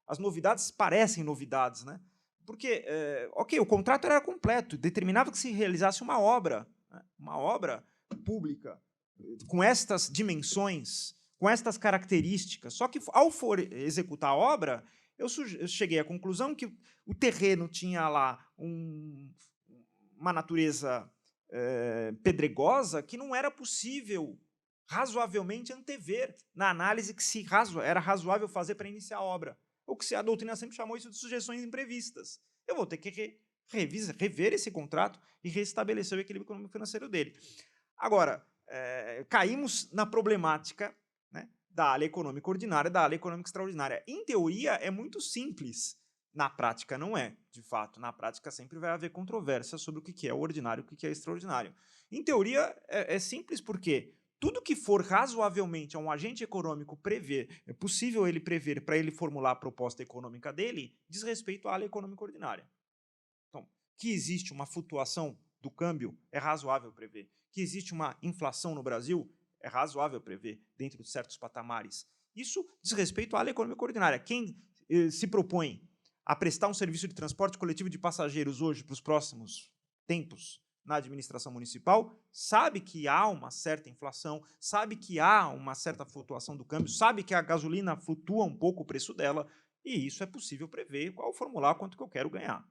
as novidades parecem novidades, né? Porque, ok, o contrato era completo, determinava que se realizasse uma obra, né? Uma obra pública, com estas dimensões, com estas características. Só que, ao for executar a obra, eu cheguei à conclusão que o terreno tinha lá uma natureza pedregosa que não era possível razoavelmente antever na análise que era razoável fazer para iniciar a obra. O que a doutrina sempre chamou isso de sujeições imprevistas. Eu vou ter que rever esse contrato e restabelecer o equilíbrio econômico-financeiro dele. Agora, caímos na problemática, né, da área econômica ordinária e da área econômica extraordinária. Em teoria, é muito simples. Na prática, não é. De fato, na prática sempre vai haver controvérsia sobre o que é o ordinário e o que é extraordinário. Em teoria, é simples porque tudo que for razoavelmente a um agente econômico prever, é possível ele prever para ele formular a proposta econômica dele, diz respeito à área econômica ordinária. Então, que existe uma flutuação do câmbio, é razoável prever. Que existe uma inflação no Brasil, é razoável prever, dentro de certos patamares. Isso diz respeito à área econômica ordinária. Quem se propõe a prestar um serviço de transporte coletivo de passageiros hoje para os próximos tempos na administração municipal, sabe que há uma certa inflação, sabe que há uma certa flutuação do câmbio, sabe que a gasolina flutua um pouco o preço dela, e isso é possível prever qual formular quanto que eu quero ganhar.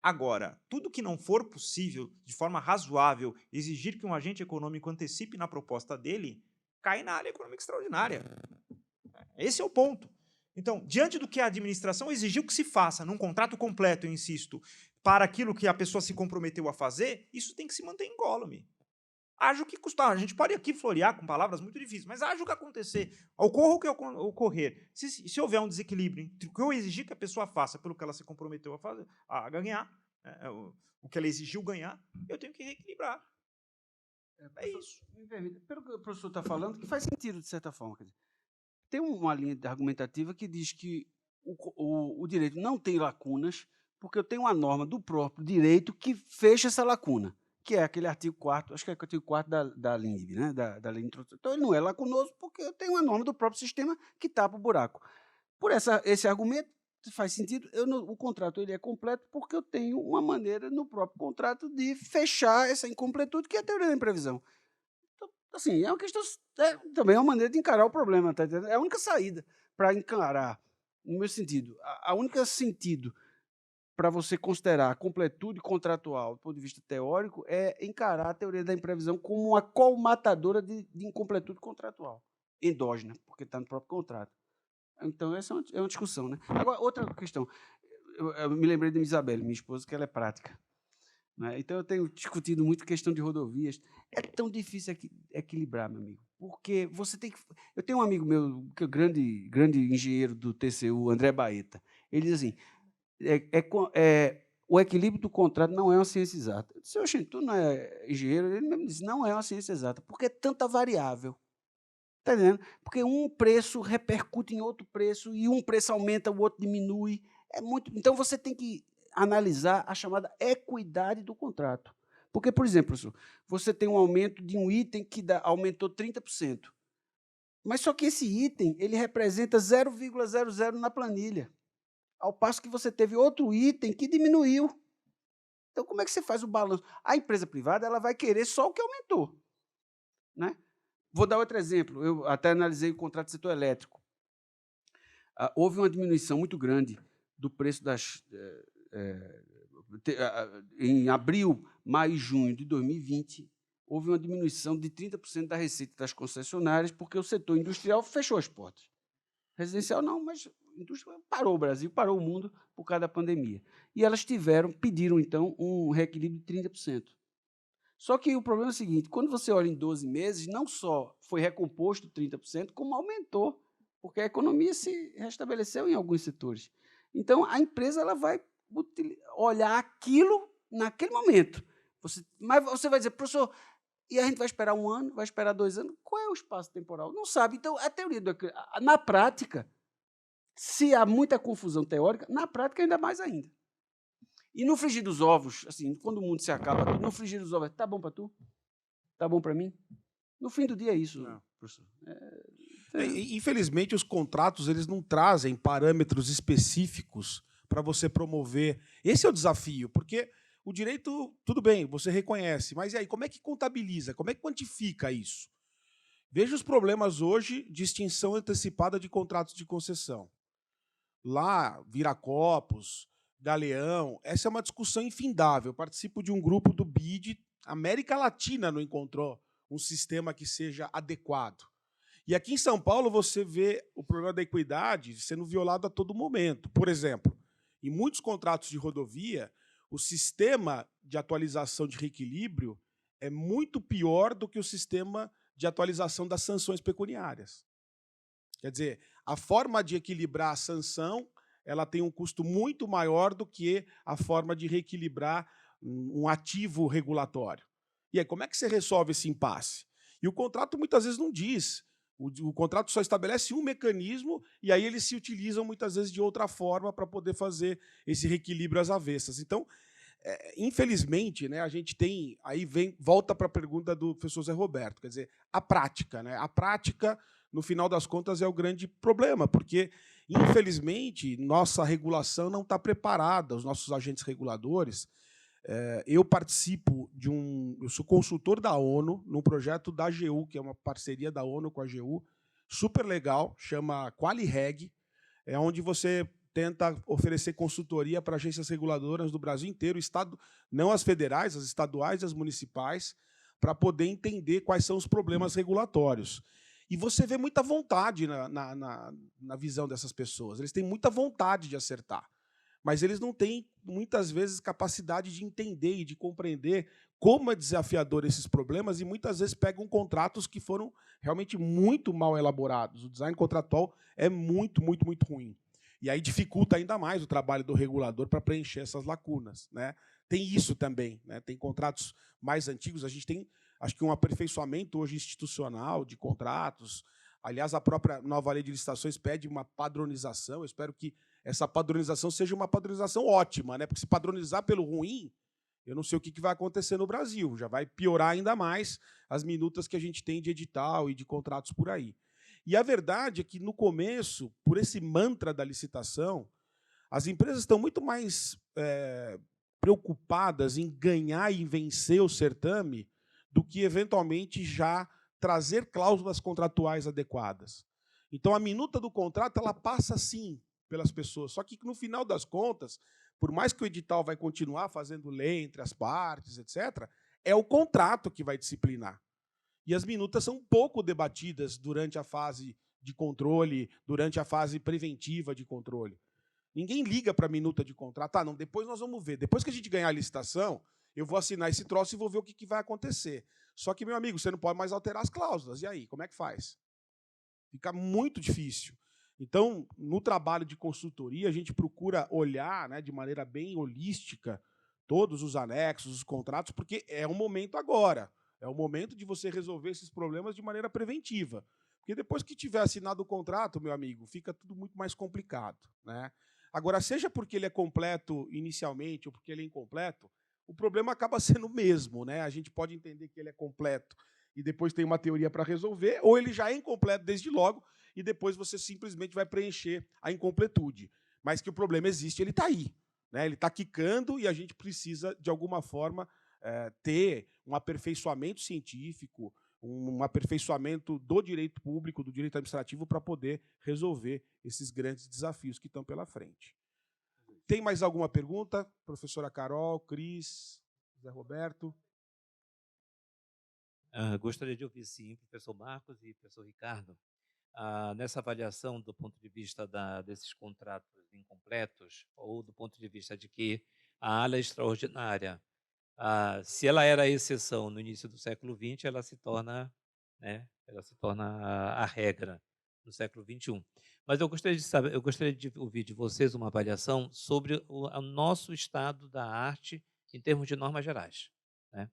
Agora, tudo que não for possível, de forma razoável, exigir que um agente econômico antecipe na proposta dele, cai na área econômica extraordinária. Esse é o ponto. Então, diante do que a administração exigiu que se faça num contrato completo, eu insisto, para aquilo que a pessoa se comprometeu a fazer, isso tem que se manter incólume. Haja o que custar. A gente pode aqui florear com palavras muito difíceis, mas haja o que acontecer. Ocorra o que ocorrer. Se houver um desequilíbrio entre o que eu exigi que a pessoa faça pelo que ela se comprometeu a fazer, a ganhar, o que ela exigiu ganhar, eu tenho que reequilibrar. É isso. Pelo que o professor está falando, que faz sentido, de certa forma. Quer dizer, tem uma linha argumentativa que diz que o direito não tem lacunas, porque eu tenho uma norma do próprio direito que fecha essa lacuna, que é aquele artigo 4º, acho que é o artigo 4º da LINDB, né? da Lei de Introdução. Então, ele não é lacunoso porque eu tenho uma norma do próprio sistema que tapa o buraco. Por esse argumento, faz sentido, o contrato ele é completo porque eu tenho uma maneira no próprio contrato de fechar essa incompletude, que é a teoria da imprevisão. Então, assim, é uma questão, também é uma maneira de encarar o problema, tá entendendo? É a única saída para encarar, no meu sentido, a única sentido para você considerar a completude contratual do ponto de vista teórico é encarar a teoria da imprevisão como uma colmatadora de incompletude contratual, endógena, porque está no próprio contrato. Então, essa é uma discussão, né? Agora, outra questão. Eu me lembrei de Isabelle, minha esposa, que ela é prática. Né? Então, eu tenho discutido muito questão de rodovias. É tão difícil equilibrar, meu amigo, porque você tem que... Eu tenho um amigo meu, que é o grande engenheiro do TCU, André Baeta. Ele diz assim, o equilíbrio do contrato não é uma ciência exata. Eu disse, oxe, tu não é engenheiro? Ele mesmo disse, não é uma ciência exata, porque é tanta variável. Está entendendo? Porque um preço repercute em outro preço, e um preço aumenta, o outro diminui. Então, você tem que analisar a chamada equidade do contrato. Porque, por exemplo, professor, você tem um aumento de um item que aumentou 30%. Mas só que esse item ele representa 0,00 na planilha, ao passo que você teve outro item que diminuiu. Então, como é que você faz o balanço? A empresa privada ela vai querer só o que aumentou. Né? Vou dar outro exemplo. Eu até analisei o contrato do setor elétrico. Houve uma diminuição muito grande do preço em abril, maio e junho de 2020, houve uma diminuição de 30% da receita das concessionárias, porque o setor industrial fechou as portas. Residencial não, mas indústria parou o Brasil, parou o mundo por causa da pandemia. E elas pediram, então, um reequilíbrio de 30%. Só que o problema é o seguinte, quando você olha em 12 meses, não só foi recomposto 30%, como aumentou, porque a economia se restabeleceu em alguns setores. Então, a empresa ela vai olhar aquilo naquele momento. Mas você vai dizer, professor, e a gente vai esperar 1 ano, vai esperar 2 anos? Qual é o espaço temporal? Não sabe. Então, a teoria na prática, se há muita confusão teórica, na prática ainda mais ainda. E no frigir dos ovos, assim, quando o mundo se acaba, no frigir dos ovos, tá bom para tu? Tá bom para mim? No fim do dia é isso, professor. Infelizmente, os contratos eles não trazem parâmetros específicos para você promover. Esse é o desafio, porque o direito, tudo bem, você reconhece, mas e aí, como é que contabiliza? Como é que quantifica isso? Veja os problemas hoje de extinção antecipada de contratos de concessão. lá, Viracopos, Galeão, essa é uma discussão infindável. Eu participo de um grupo do BID, a América Latina não encontrou um sistema que seja adequado. E aqui em São Paulo você vê o problema da equidade sendo violado a todo momento. Por exemplo, em muitos contratos de rodovia, o sistema de atualização de reequilíbrio é muito pior do que o sistema de atualização das sanções pecuniárias. Quer dizer, a forma de equilibrar a sanção ela tem um custo muito maior do que a forma de reequilibrar um ativo regulatório. E aí, como é que você resolve esse impasse? E o contrato muitas vezes não diz. O contrato só estabelece um mecanismo e aí eles se utilizam muitas vezes de outra forma para poder fazer esse reequilíbrio às avessas. Então, infelizmente, né, a gente tem. Aí volta para a pergunta do professor Zé Roberto, quer dizer, a prática. Né? A prática, no final das contas, é o grande problema, porque, infelizmente, nossa regulação não está preparada, os nossos agentes reguladores. Eu participo de eu sou consultor da ONU num projeto da AGU, que é uma parceria da ONU com a AGU, super legal, chama QualiReg, é onde você tenta oferecer consultoria para agências reguladoras do Brasil inteiro, não as federais, as estaduais e as municipais, para poder entender quais são os problemas regulatórios. E você vê muita vontade na visão dessas pessoas. Eles têm muita vontade de acertar, mas eles não têm, muitas vezes, capacidade de entender e de compreender como é desafiador esses problemas e, muitas vezes, pegam contratos que foram realmente muito mal elaborados. O design contratual é muito, muito, muito ruim. E aí dificulta ainda mais o trabalho do regulador para preencher essas lacunas. Né? Tem isso também. Né? Tem contratos mais antigos. A gente tem, acho que, um aperfeiçoamento hoje institucional de contratos. Aliás, a própria nova lei de licitações pede uma padronização. Eu espero que essa padronização seja uma padronização ótima, né? Porque se padronizar pelo ruim, eu não sei o que vai acontecer no Brasil. Já vai piorar ainda mais as minutas que a gente tem de edital e de contratos por aí. E a verdade é que, no começo, por esse mantra da licitação, as empresas estão muito mais preocupadas em ganhar e vencer o certame do que, eventualmente, já trazer cláusulas contratuais adequadas. Então, a minuta do contrato ela passa, sim, pelas pessoas. Só que, no final das contas, por mais que o edital vai continuar fazendo lei entre as partes, etc., é o contrato que vai disciplinar. E as minutas são pouco debatidas durante a fase de controle, durante a fase preventiva de controle. Ninguém liga para a minuta de contrato. Não, depois nós vamos ver. Depois que a gente ganhar a licitação, eu vou assinar esse troço e vou ver o que vai acontecer. Só que, meu amigo, você não pode mais alterar as cláusulas. E aí, como é que faz? Fica muito difícil. Então, no trabalho de consultoria, a gente procura olhar, né, de maneira bem holística todos os anexos, os contratos, porque é o momento agora. É o momento de você resolver esses problemas de maneira preventiva. Porque depois que tiver assinado o contrato, meu amigo, fica tudo muito mais complicado. Né? Agora, seja porque ele é completo inicialmente ou porque ele é incompleto, o problema acaba sendo o mesmo. Né? A gente pode entender que ele é completo e depois tem uma teoria para resolver, ou ele já é incompleto desde logo e depois você simplesmente vai preencher a incompletude. Mas que o problema existe, ele está aí. Né? Ele está quicando e a gente precisa, de alguma forma, ter um aperfeiçoamento científico, um aperfeiçoamento do direito público, do direito administrativo, para poder resolver esses grandes desafios que estão pela frente. Tem mais alguma pergunta? Professora Carol, Cris, Zé Roberto? Gostaria de ouvir, sim, professor Marcos e professor Ricardo. Nessa avaliação do ponto de vista desses contratos incompletos, ou do ponto de vista de que a ala extraordinária, se ela era a exceção no início do século XX, ela se torna, né, a regra no século XXI. Mas eu gostaria de ouvir de vocês uma avaliação sobre o nosso estado da arte em termos de normas gerais. Né?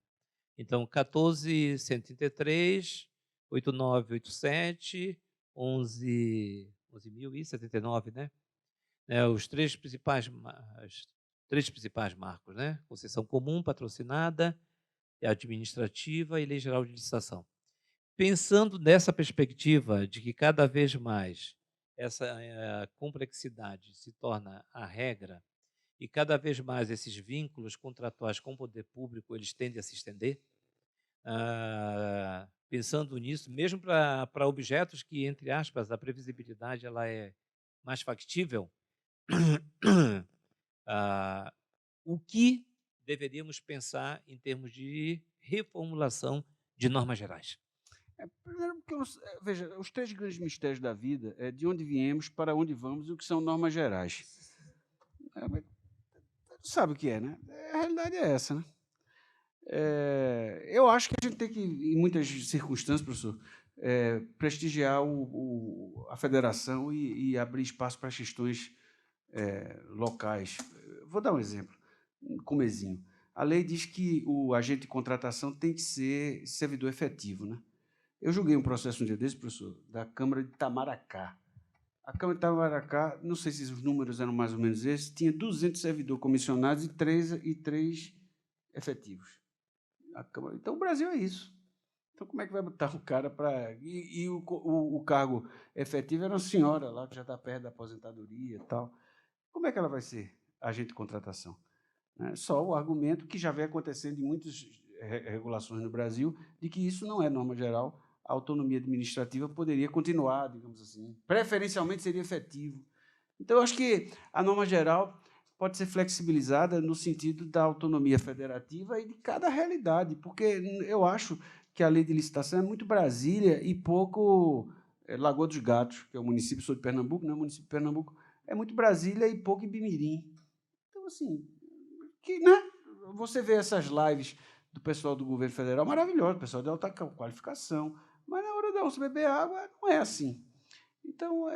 Então, 14.133, 8987, 11.079, né? Os três principais marcos, né? Concessão comum, patrocinada, administrativa e lei geral de licitação. Pensando nessa perspectiva de que cada vez mais essa complexidade se torna a regra e cada vez mais esses vínculos contratuais com o poder público eles tendem a se estender, pensando nisso, mesmo para objetos que, entre aspas, a previsibilidade ela é mais factível, o que deveríamos pensar em termos de reformulação de normas gerais? Primeiro, porque, veja, os 3 grandes mistérios da vida é de onde viemos, para onde vamos e o que são normas gerais. Mas sabe o que é, né? A realidade é essa, né? Eu acho que a gente tem que, em muitas circunstâncias, professor, prestigiar a federação e abrir espaço para as questões locais. Vou dar um exemplo, um comezinho. A lei diz que o agente de contratação tem que ser servidor efetivo, né? Eu julguei um processo um dia desse, professor, da Câmara de Itamaracá. A Câmara de Itamaracá, não sei se os números eram mais ou menos esses, tinha 200 servidores comissionados e 3 efetivos. Então, o Brasil é isso. Então, como é que vai botar um cara para... E o cargo efetivo era uma senhora lá, que já está perto da aposentadoria e tal. Como é que ela vai ser agente de contratação? Só o argumento que já vem acontecendo em muitas regulações no Brasil, de que isso não é norma geral, a autonomia administrativa poderia continuar, digamos assim. Preferencialmente seria efetivo. Então, eu acho que a norma geral pode ser flexibilizada no sentido da autonomia federativa e de cada realidade, porque eu acho que a lei de licitação é muito Brasília e pouco Lagoa dos Gatos, que é o município, sou de Pernambuco, o município de Pernambuco, é muito Brasília e pouco Ibimirim. Então, assim, né? Você vê essas lives do pessoal do governo federal, maravilhoso, pessoal de alta qualificação, mas na hora da onça beber água não é assim. Então,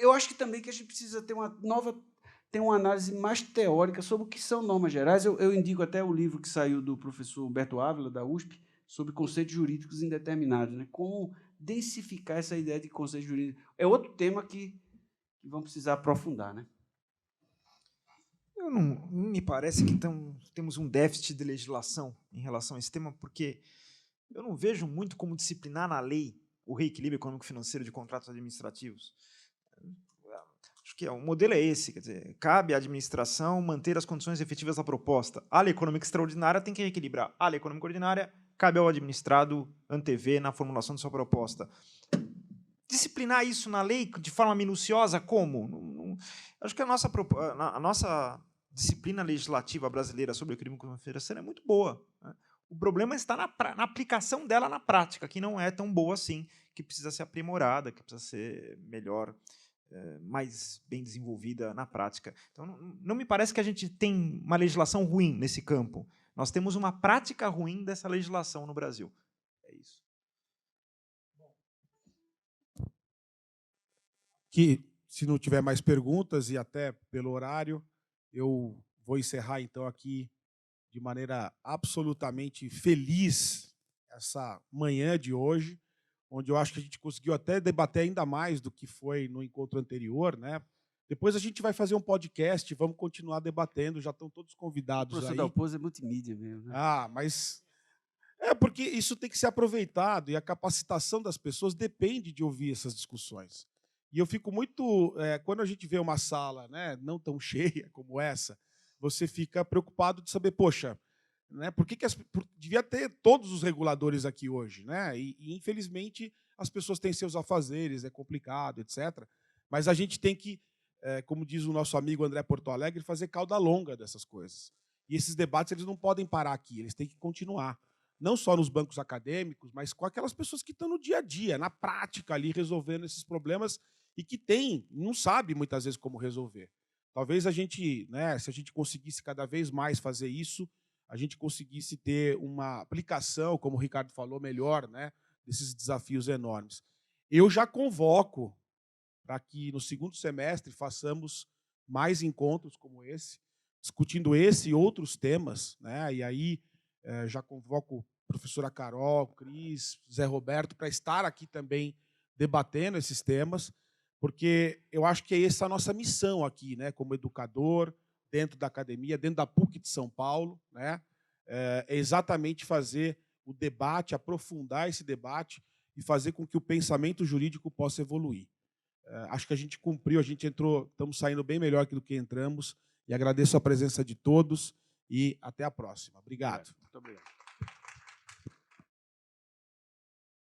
eu acho que também que a gente precisa ter uma análise mais teórica sobre o que são normas gerais. Eu indico até o livro que saiu do professor Humberto Ávila, da USP, sobre conceitos jurídicos indeterminados, né? Como densificar essa ideia de conceito jurídico. É outro tema que vamos precisar aprofundar, né? Não me parece que temos um déficit de legislação em relação a esse tema, porque eu não vejo muito como disciplinar na lei o reequilíbrio econômico-financeiro de contratos administrativos. Acho que o modelo é esse, quer dizer, cabe à administração manter as condições efetivas da proposta. A lei econômica extraordinária tem que reequilibrar. A lei econômica ordinária cabe ao administrado antever na formulação de sua proposta. Disciplinar isso na lei de forma minuciosa, como? Acho que a nossa disciplina legislativa brasileira sobre o equilíbrio econômico-financeiro é muito boa, né? O problema está na aplicação dela na prática, que não é tão boa assim, que precisa ser aprimorada, que precisa ser melhor, mais bem desenvolvida na prática. Então, não me parece que a gente tem uma legislação ruim nesse campo. Nós temos uma prática ruim dessa legislação no Brasil. É isso. Que, se não tiver mais perguntas, e até pelo horário, eu vou encerrar, então, aqui de maneira absolutamente feliz essa manhã de hoje, onde eu acho que a gente conseguiu até debater ainda mais do que foi no encontro anterior, né? Depois a gente vai fazer um podcast, vamos continuar debatendo, já estão todos convidados aí. O professor Dalpozo é multimídia mesmo, né? Mas porque isso tem que ser aproveitado e a capacitação das pessoas depende de ouvir essas discussões. E eu fico muito... quando a gente vê uma sala, né, não tão cheia como essa, você fica preocupado de saber, poxa, né, por que devia ter todos os reguladores aqui hoje, né? E infelizmente, as pessoas têm seus afazeres, é complicado, etc. Mas a gente tem que, como diz o nosso amigo André Porto Alegre, fazer cauda longa dessas coisas. E esses debates eles não podem parar aqui, eles têm que continuar. Não só nos bancos acadêmicos, mas com aquelas pessoas que estão no dia a dia, na prática, ali, resolvendo esses problemas e que não sabe muitas vezes como resolver. Talvez a gente, né, se a gente conseguisse cada vez mais fazer isso, a gente conseguisse ter uma aplicação, como o Ricardo falou, melhor, né, desses desafios enormes. Eu já convoco para que no segundo semestre façamos mais encontros como esse, discutindo esse e outros temas, né, e aí já convoco a professora Carol, Cris, Zé Roberto, para estar aqui também debatendo esses temas, porque eu acho que é essa a nossa missão aqui, né, como educador, dentro da academia, dentro da PUC de São Paulo, né, é exatamente fazer o debate, aprofundar esse debate e fazer com que o pensamento jurídico possa evoluir. Acho que a gente cumpriu, a gente entrou, estamos saindo bem melhor do que entramos, e agradeço a presença de todos e até a próxima. Obrigado. Muito obrigado.